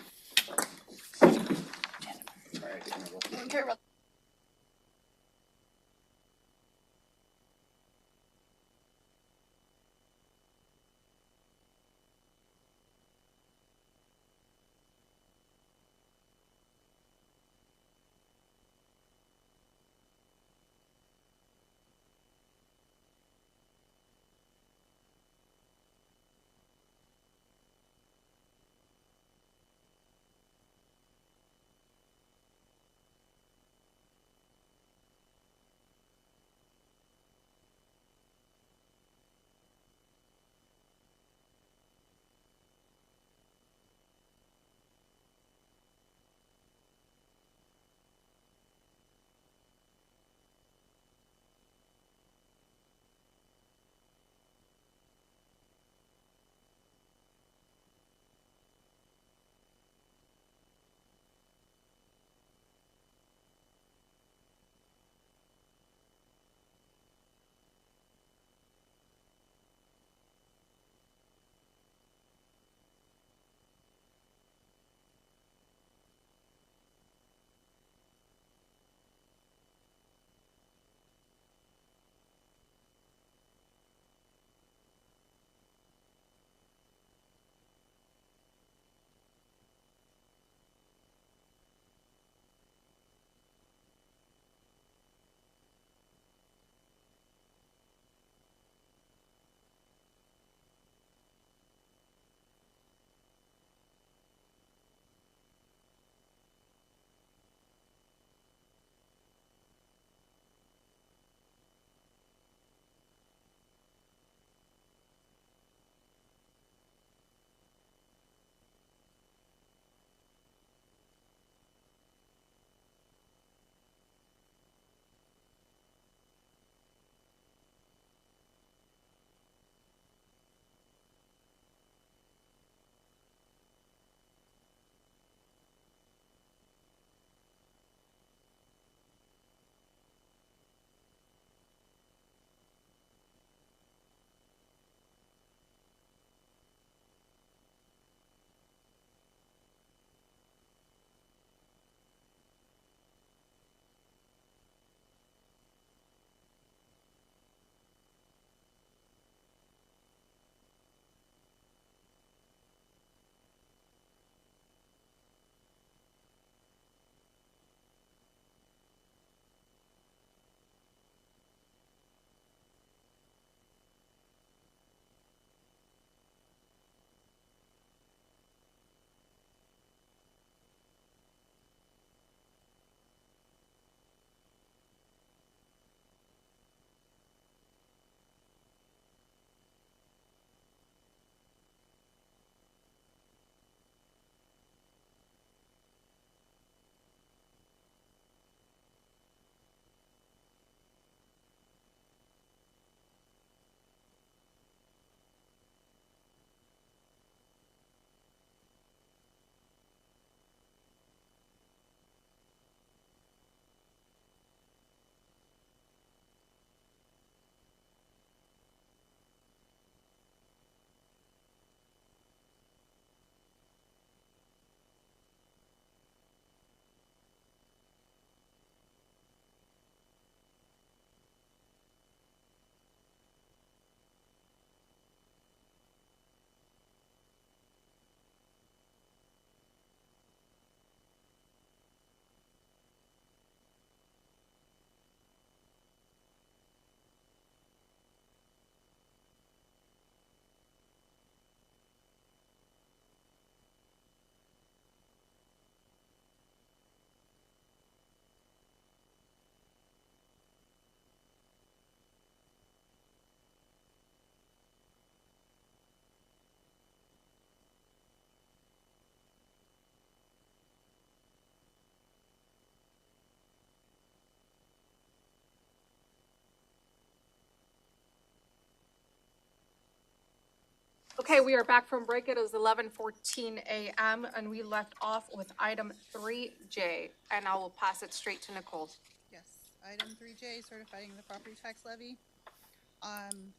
Okay, we are back from break. It is 11:14 a.m. and we left off with item 3J, and I will pass it straight to Nicole. Yes, item 3J, certifying the property tax levy.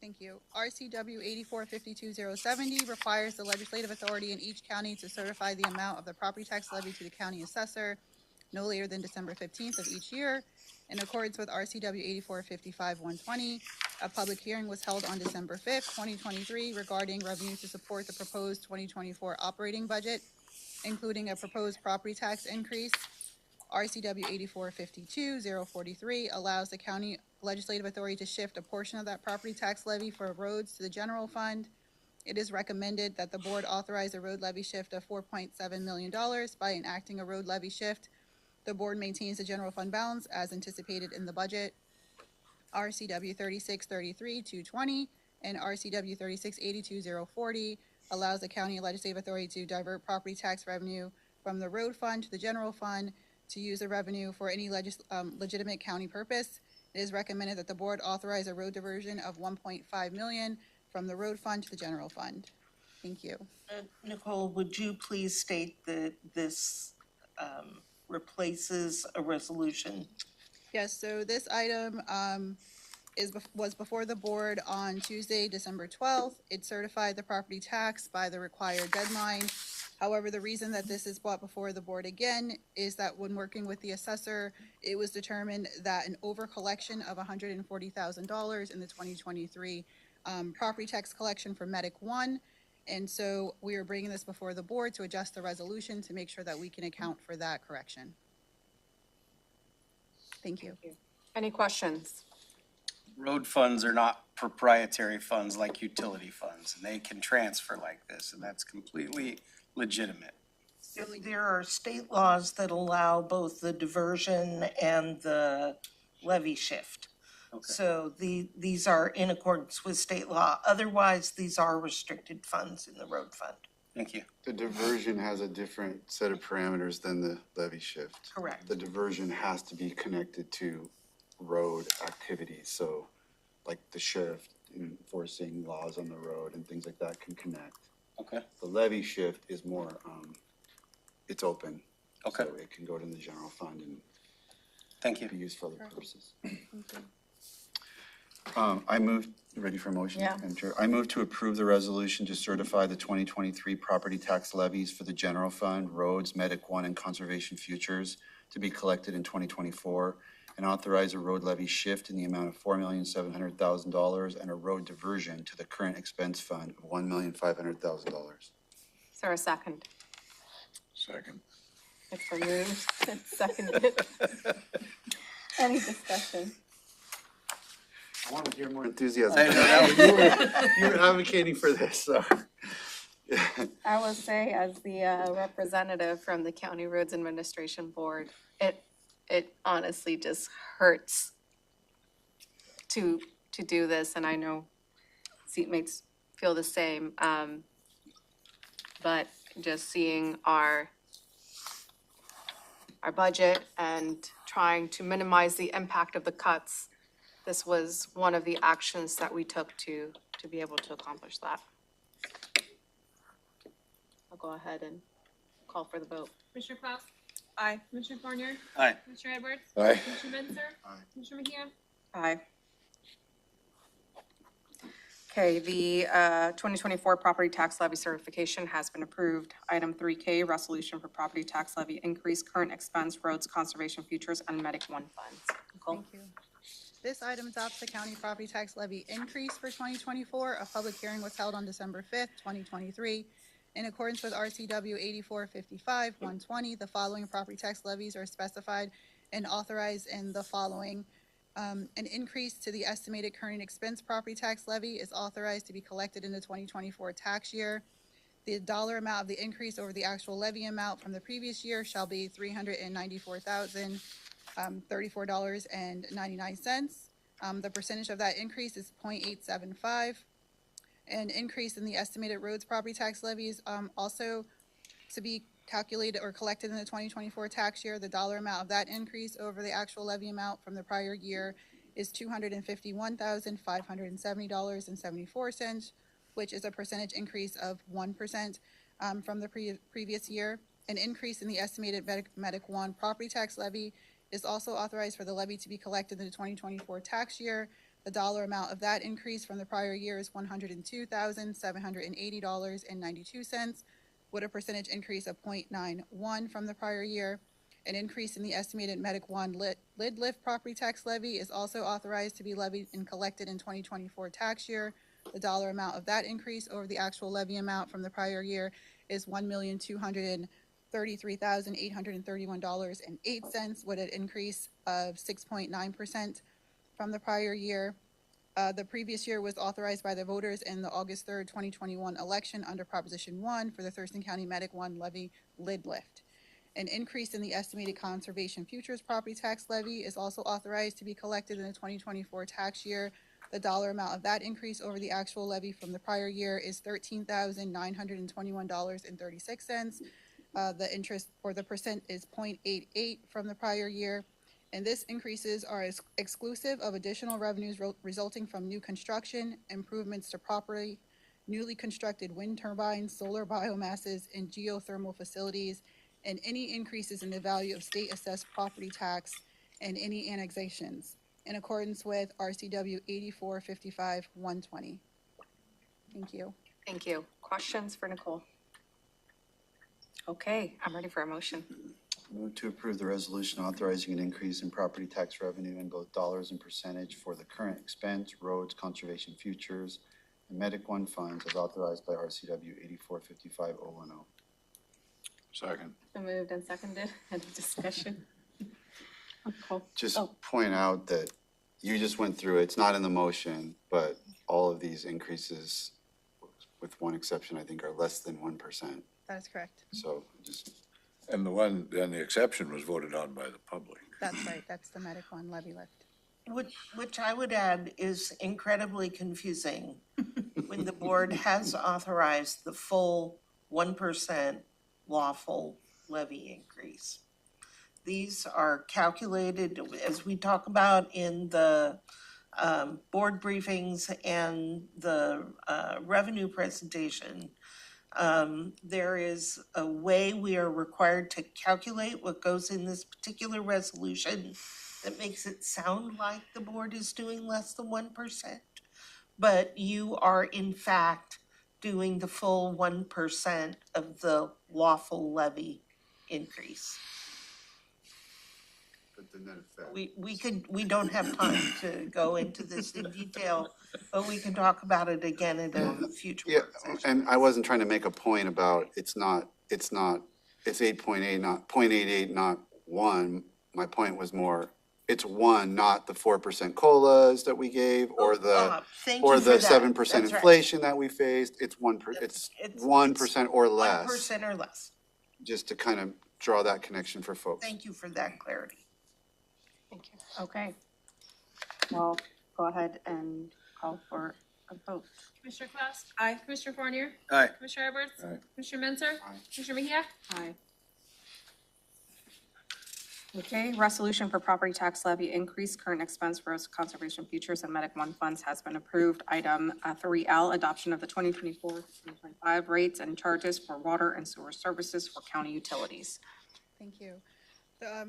Thank you. RCW 8452070 requires the legislative authority in each county to certify the amount of the property tax levy to the county assessor no later than December 15th of each year. In accordance with RCW 8455120, a public hearing was held on December 5th, 2023 regarding revenue to support the proposed 2024 operating budget, including a proposed property tax increase. RCW 8452043 allows the county legislative authority to shift a portion of that property tax levy for roads to the general fund. It is recommended that the board authorize a road levy shift of $4.7 million by enacting a road levy shift. The board maintains the general fund balance as anticipated in the budget. RCW 3633220 and RCW 3682040 allows the county legislative authority to divert property tax revenue from the road fund to the general fund to use the revenue for any legitimate county purpose. It is recommended that the board authorize a road diversion of $1.5 million from the road fund to the general fund. Thank you. Nicole, would you please state that this replaces a resolution? Yes, so this item was before the board on Tuesday, December 12th. It certified the property tax by the required deadline. However, the reason that this is brought before the board again is that when working with the assessor, it was determined that an over-collection of $140,000 in the 2023 property tax collection for Medic 1. And so we are bringing this before the board to adjust the resolution to make sure that we can account for that correction. Thank you. Any questions? Road funds are not proprietary funds like utility funds, and they can transfer like this, and that's completely legitimate. There are state laws that allow both the diversion and the levy shift. Okay. So these are in accordance with state law. Otherwise, these are restricted funds in the road fund. Thank you. The diversion has a different set of parameters than the levy shift. Correct. The diversion has to be connected to road activities, so like the sheriff enforcing laws on the road and things like that can connect. Okay. The levy shift is more, it's open. Okay. So it can go to the general fund and Thank you. be used for other purposes. Thank you. I move, ready for a motion? Yeah. Madam Chair? I move to approve the resolution to certify the 2023 property tax levies for the general fund, roads, Medic 1, and conservation futures to be collected in 2024, and authorize a road levy shift in the amount of $4,700,000 and a road diversion to the current expense fund of $1,500,000. Is there a second? Second. It's been moved and seconded. Any discussion? I want to hear more enthusiasm. I know that You were advocating for this, so. I will say, as the representative from the County Roads Administration Board, it honestly just hurts to do this, and I know seatmates feel the same. But just seeing our budget and trying to minimize the impact of the cuts, this was one of the actions that we took to be able to accomplish that. I'll go ahead and call for the vote. Commissioner Klaus? Aye. Commissioner Fournier? Aye. Commissioner Edwards? Aye. Commissioner Menzer? Aye. Commissioner Mejia? Aye. Okay, the 2024 property tax levy certification has been approved. Item 3K, resolution for property tax levy increase, current expense, roads, conservation futures, and Medic 1 funds. Nicole? Thank you. This item adopts the county property tax levy increase for 2024. A public hearing was held on December 5th, 2023. In accordance with RCW 8455-120, the following property tax levies are specified and authorized in the following. An increase to the estimated current expense property tax levy is authorized to be collected in the 2024 tax year. The dollar amount of the increase over the actual levy amount from the previous year shall be $394,034.99. The percentage of that increase is 0.875. An increase in the estimated roads property tax levies also to be calculated or collected in the 2024 tax year. The dollar amount of that increase over the actual levy amount from the prior year is $251,570.74. which is a percentage increase of 1% from the previous year. An increase in the estimated Medic 1 property tax levy is also authorized for the levy to be collected in the 2024 tax year. The dollar amount of that increase from the prior year is $102,780.92, with a percentage increase of 0.91 from the prior year. An increase in the estimated Medic 1 lid lift property tax levy is also authorized to be levied and collected in 2024 tax year. The dollar amount of that increase over the actual levy amount from the prior year is $1,233,831.08, with an increase of 6.9% from the prior year. The previous year was authorized by the voters in the August 3rd, 2021 election under Proposition 1 for the Thurston County Medic 1 levy lid lift. An increase in the estimated conservation futures property tax levy is also authorized to be collected in the 2024 tax year. The dollar amount of that increase over the actual levy from the prior year is $13,921.36. The interest or the percent is 0.88 from the prior year. And this increases are exclusive of additional revenues resulting from new construction, improvements to property, newly constructed wind turbines, solar biomasses, and geothermal facilities, and any increases in the value of state assessed property tax and any annexations in accordance with RCW 8455-120. Thank you. Thank you. Questions for Nicole? Okay, I'm ready for a motion. Move to approve the resolution authorizing an increase in property tax revenue in both dollars and percentage for the current expense, roads, conservation futures, and Medic 1 funds as authorized by RCW 8455-010. Second. Been moved and seconded. Any discussion? Nicole? Just Oh. point out that you just went through, it's not in the motion, but all of these increases, with one exception, I think, are less than 1%. That is correct. So just, And the exception was voted on by the public. That's right. That's the Medic 1 levy lift. Which I would add is incredibly confusing when the board has authorized the full 1% lawful levy increase. These are calculated, as we talk about in the board briefings and the revenue presentation. There is a way we are required to calculate what goes in this particular resolution that makes it sound like the board is doing less than 1%, but you are in fact doing the full 1% of the lawful levy increase. but the net effect. We don't have time to go into this in detail, but we can talk about it again at a future Yeah, work session. and I wasn't trying to make a point about, it's 8.8, not 0.88, not 1. My point was more, it's 1, not the 4% COLAs that we gave, or the, Thank you for that. 7% That's right. inflation that we faced. It's 1% or less, 1% or less. just to kind of draw that connection for folks. Thank you for that clarity. Thank you. Okay. Well, go ahead and call for a vote. Commissioner Klaus? Aye. Commissioner Fournier? Aye. Commissioner Edwards? Aye. Commissioner Mensah? Aye. Commissioner Mejia? Aye. Okay, resolution for property tax levy increase, current expense for conservation futures and Medic 1 funds has been approved. Item 3L, adoption of the 2024-2025 rates and charges for water and sewer services for county utilities. Thank you.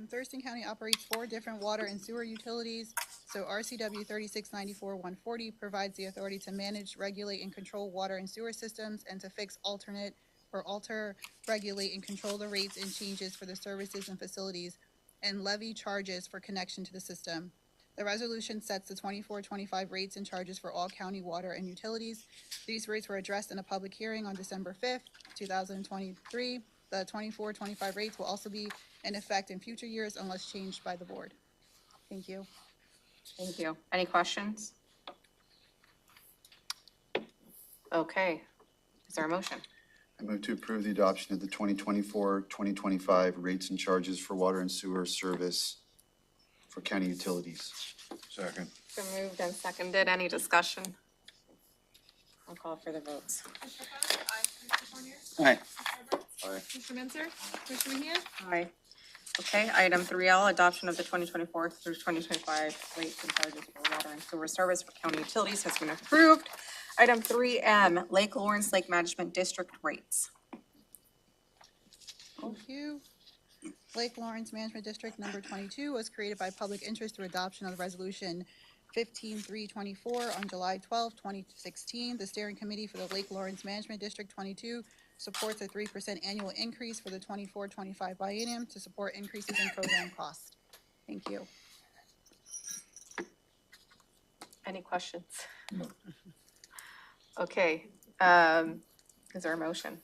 Thurston County operates 4 different water and sewer utilities. So RCW 3694-140 provides the authority to manage, regulate, and control water and sewer systems and to fix, alter, regulate, and control the rates and changes for the services and facilities and levy charges for connection to the system. The resolution sets the 24-25 rates and charges for all county water and utilities. These rates were addressed in a public hearing on December 5th, 2023. The 24-25 rates will also be in effect in future years unless changed by the board. Thank you. Thank you. Any questions? Okay, is there a motion? I move to approve the adoption of the 2024-2025 rates and charges for water and sewer service for county utilities. Second. Been moved and seconded. Any discussion? I'll call for the votes. Commissioner Klaus? Aye. Commissioner Fournier? Aye. Commissioner Edwards? Aye. Commissioner Mensah? Commissioner Mejia? Aye. Okay, item 3L, adoption of the 2024 through 2025 rates and charges for water and sewer service for county utilities has been approved. Item 3M, Lake Lawrence Lake Management District rates. Thank you. Lake Lawrence Management District number 22 was created by public interest through adoption of the resolution 15324 on July 12, 2016. The steering committee for the Lake Lawrence Management District 22 supports a 3% annual increase for the 24-25 biennium to support increases in program costs. Thank you. Any questions? Okay, is there a motion?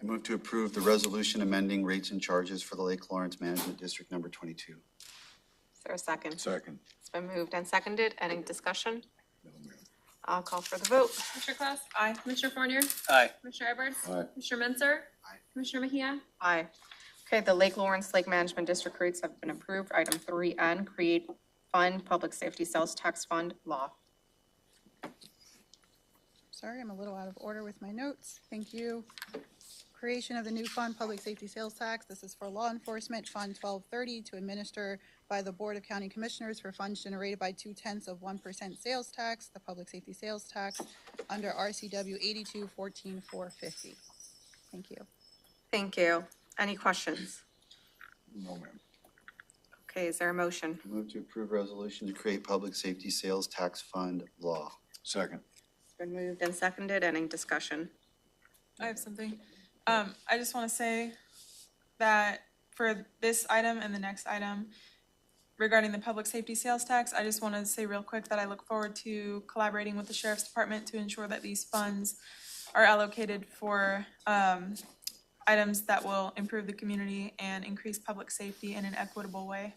I move to approve the resolution amending rates and charges for the Lake Lawrence Management District number 22. Is there a second? Second. It's been moved and seconded. Any discussion? No, ma'am. I'll call for the vote. Commissioner Claus? Aye. Commissioner Fournier? Aye. Commissioner Edwards? Aye. Commissioner Mentzer? Aye. Commissioner Mejia? Aye. Okay, the Lake Lawrence Lake Management District rates have been approved. Item 3N, create fund, public safety sales tax fund law. Sorry, I'm a little out of order with my notes. Thank you. Creation of the new fund, public safety sales tax. This is for law enforcement, Fund 1230, to administer by the Board of County Commissioners for funds generated by 0.2% sales tax, the public safety sales tax, under RCW 82-14-450. Thank you. Thank you. Any questions? No, ma'am. Okay, is there a motion? I move to approve resolution to create public safety sales tax fund law. Second. It's been moved and seconded. Any discussion? I have something. I just want to say that for this item and the next item regarding the public safety sales tax, I just want to say real quick that I look forward to collaborating with the Sheriff's Department to ensure that these funds are allocated for items that will improve the community and increase public safety in an equitable way.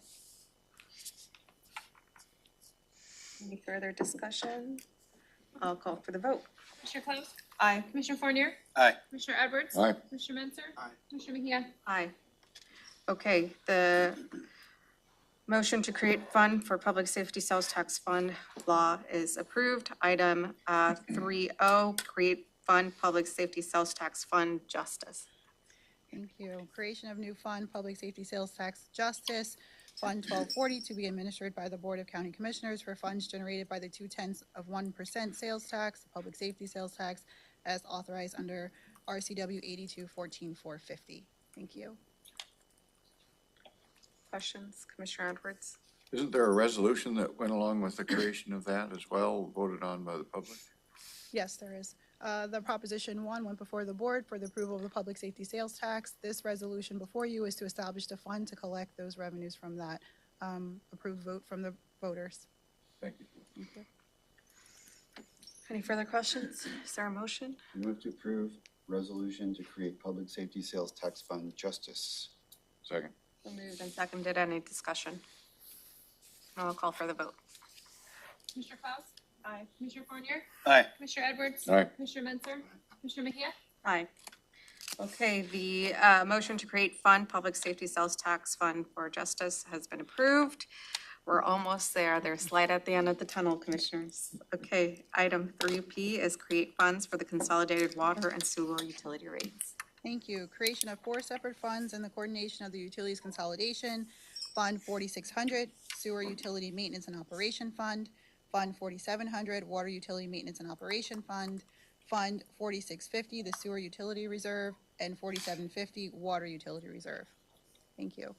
Any further discussion? I'll call for the vote. Commissioner Claus? Aye. Commissioner Fournier? Aye. Commissioner Edwards? Aye. Commissioner Mentzer? Aye. Commissioner Mejia? Aye. Okay, the motion to create fund for public safety sales tax fund law is approved. Item 3O, create fund, public safety sales tax fund justice. Thank you. Creation of new fund, public safety sales tax justice, Fund 1240, to be administered by the Board of County Commissioners for funds generated by the 0.2% sales tax, the public safety sales tax, as authorized under RCW 82-14-450. Thank you. Questions, Commissioner Edwards? Isn't there a resolution that went along with the creation of that as well, voted on by the public? Yes, there is. The Proposition 1 went before the board for the approval of the public safety sales tax. This resolution before you is to establish the fund to collect those revenues from that approved vote from the voters. Thank you. Any further questions? Is there a motion? I move to approve resolution to create public safety sales tax fund justice. Second. Moved and seconded. Any discussion? I'll call for the vote. Commissioner Claus? Aye. Commissioner Fournier? Aye. Commissioner Edwards? Aye. Commissioner Mentzer? Commissioner Mejia? Aye. Okay, the motion to create fund, public safety sales tax fund for justice has been approved. We're almost there. There's light at the end of the tunnel, Commissioners. Okay, item 3P is create funds for the consolidated water and sewer utility rates. Thank you. Creation of 4 separate funds and the coordination of the utilities consolidation. Fund 4600, Sewer Utility Maintenance and Operation Fund. Fund 4700, Water Utility Maintenance and Operation Fund. Fund 4650, the Sewer Utility Reserve. And 4750, Water Utility Reserve. Thank you.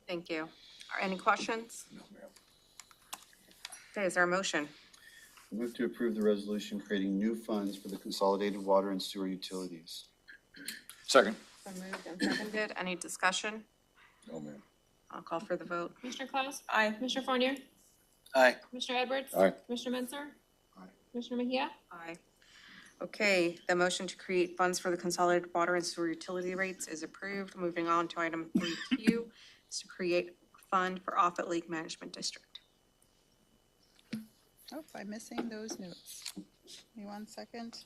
Thank you. Are any questions? No, ma'am. Okay, is there a motion? I move to approve the resolution creating new funds for the consolidated water and sewer utilities. Second. Been moved and seconded. Any discussion? No, ma'am. I'll call for the vote. Commissioner Claus? Aye. Commissioner Fournier? Aye. Commissioner Edwards? Aye. Commissioner Mentzer? Aye. Commissioner Mejia? Aye. Okay, the motion to create funds for the consolidated water and sewer utility rates is approved. Moving on to item 3Q, is to create a fund for Offutt Lake Management District. Oh, I'm missing those notes. Give me 1 second.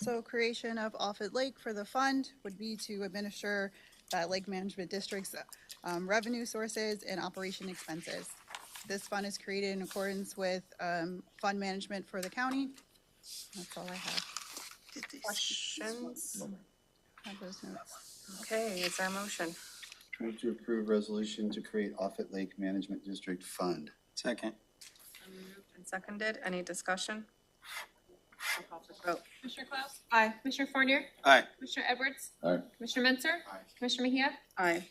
So creation of Offutt Lake for the fund would be to administer that Lake Management District's revenue sources and operation expenses. This fund is created in accordance with fund management for the county. That's all I have. Questions? No, ma'am. I have those notes. Okay, is there a motion? Move to approve resolution to create Offutt Lake Management District Fund. Second. Moved and seconded. Any discussion? I'll call for the vote. Commissioner Klaus? Aye. Commissioner Fournier? Aye. Commissioner Edwards? Aye. Commissioner Mentzer? Aye. Commissioner Mejia? Aye.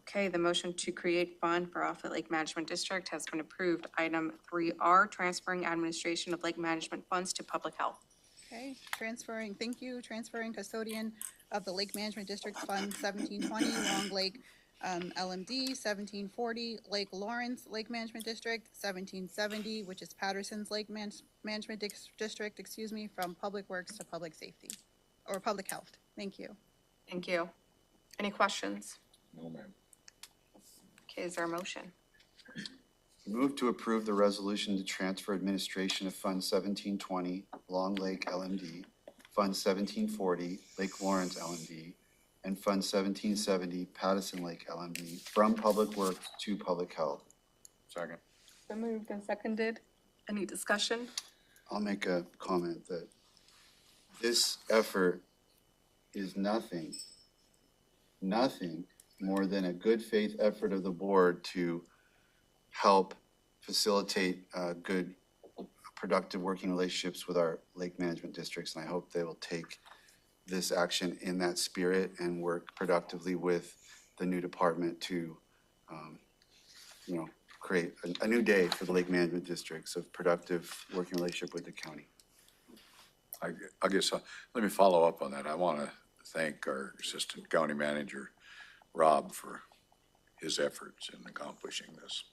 Okay, the motion to create fund for Offutt Lake Management District has been approved. Item 3R, transferring administration of lake management funds to public health. Okay, transferring custodian of the Lake Management District Fund 1720, Long Lake LMD, 1740, Lake Lawrence Lake Management District, 1770, which is Patterson's Lake Management District, from Public Works to Public Safety, or Public Health. Thank you. Thank you. Any questions? No, ma'am. Okay, is there a motion? Move to approve the resolution to transfer administration of Fund 1720, Long Lake LMD, Fund 1740, Lake Lawrence LMD, and Fund 1770, Patterson Lake LMD, from Public Works to Public Health. Second. Been moved and seconded. Any discussion? I'll make a comment that this effort is nothing more than a good faith effort of the board to help facilitate good, productive working relationships with our lake management districts. And I hope they will take this action in that spirit and work productively with the new department to, create a new day for the lake management districts of productive working relationship with the county. I guess, let me follow up on that. I want to thank our Assistant County Manager, Rob, for his efforts in accomplishing this.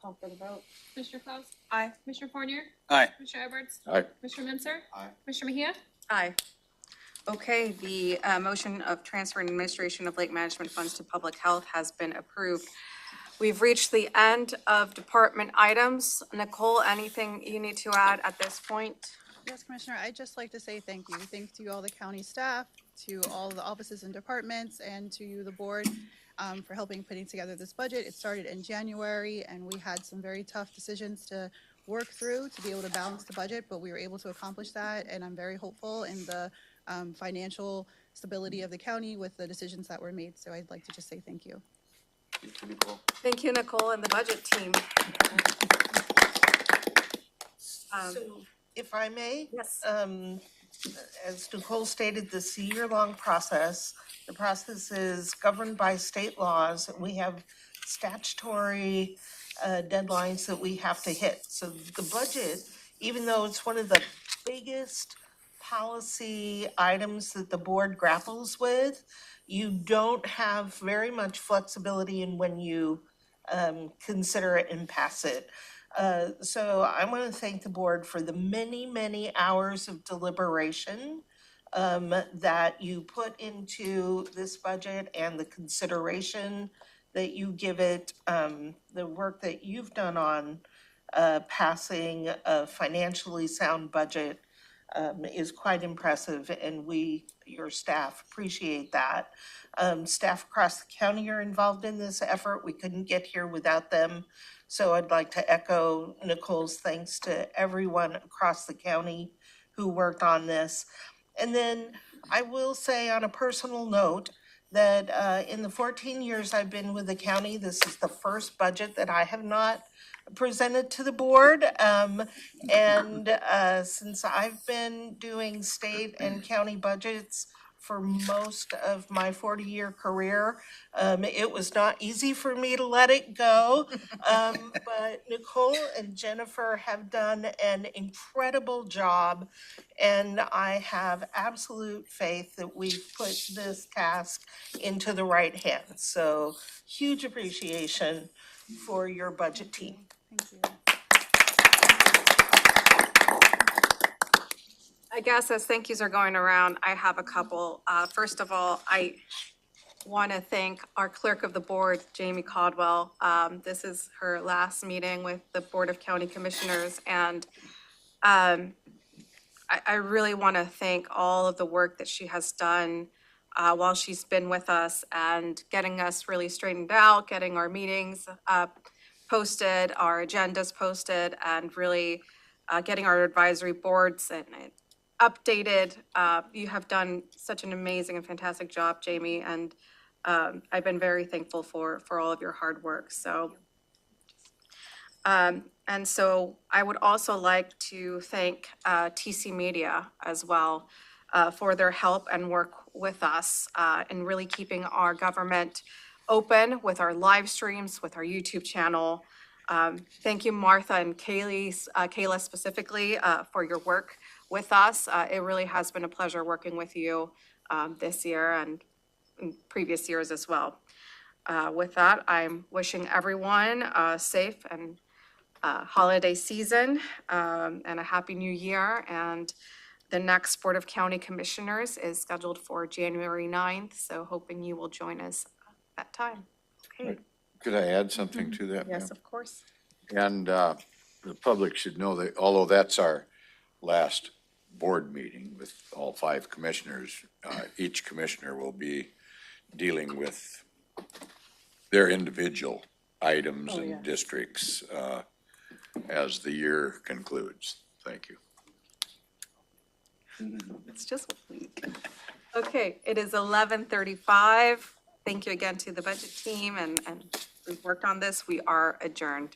Call for the vote. Commissioner Klaus? Aye. Commissioner Fournier? Aye. Commissioner Edwards? Aye. Commissioner Mentzer? Aye. Commissioner Mejia? Aye. Okay, the motion of transfer and administration of lake management funds to public health has been approved. We've reached the end of department items. Nicole, anything you need to add at this point? Yes, Commissioner, I'd just like to say thank you. Thanks to all the county staff, to all the offices and departments, and to you, the board, for helping putting together this budget. It started in January, and we had some very tough decisions to work through to be able to balance the budget, but we were able to accomplish that, and I'm very hopeful in the financial stability of the county with the decisions that were made. So I'd like to just say thank you. Thank you, Nicole. Thank you, Nicole, and the budget team. So, if I may? Yes. As Nicole stated, this is a year-long process. The process is governed by state laws, and we have statutory deadlines that we have to hit. So the budget, even though it's one of the biggest policy items that the board grapples with, you don't have very much flexibility in when you consider it and pass it. So I want to thank the board for the many, many hours of deliberation that you put into this budget and the consideration that you give it, the work that you've done on passing a financially sound budget is quite impressive, and we, your staff, appreciate that. Staff across the county are involved in this effort. We couldn't get here without them. So I'd like to echo Nicole's thanks to everyone across the county who worked on this. And then I will say on a personal note that in the 14 years I've been with the county, this is the first budget that I have not presented to the board. Since I've been doing state and county budgets for most of my 40-year career, it was not easy for me to let it go. But Nicole and Jennifer have done an incredible job, and I have absolute faith that we've put this task into the right hands. So huge appreciation for your budget team. Thank you. I guess as thank yous are going around, I have a couple. First of all, I want to thank our clerk of the board, Jamie Caldwell. This is her last meeting with the Board of County Commissioners, and I really want to thank all of the work that she has done while she's been with us and getting us really straightened out, getting our meetings posted, our agendas posted, and really getting our advisory boards and updated. You have done such an amazing and fantastic job, Jamie, and I've been very thankful for all of your hard work, so. And so I would also like to thank TC Media as well for their help and work with us in really keeping our government open with our live streams, with our YouTube channel. Thank you, Martha and Kayla specifically, for your work with us. It really has been a pleasure working with you this year and in previous years as well. With that, I'm wishing everyone a safe and holiday season and a happy new year. And the next Board of County Commissioners is scheduled for January 9th, so hoping you will join us at that time. Okay, Could I add something to that, ma'am? yes, of course. And the public should know that although that's our last board meeting with all 5 commissioners, each commissioner will be dealing with their individual items and districts as the year concludes. Thank you. It's just a week. Okay, it is 11:35. Thank you again to the budget team and we've worked on this. We are adjourned.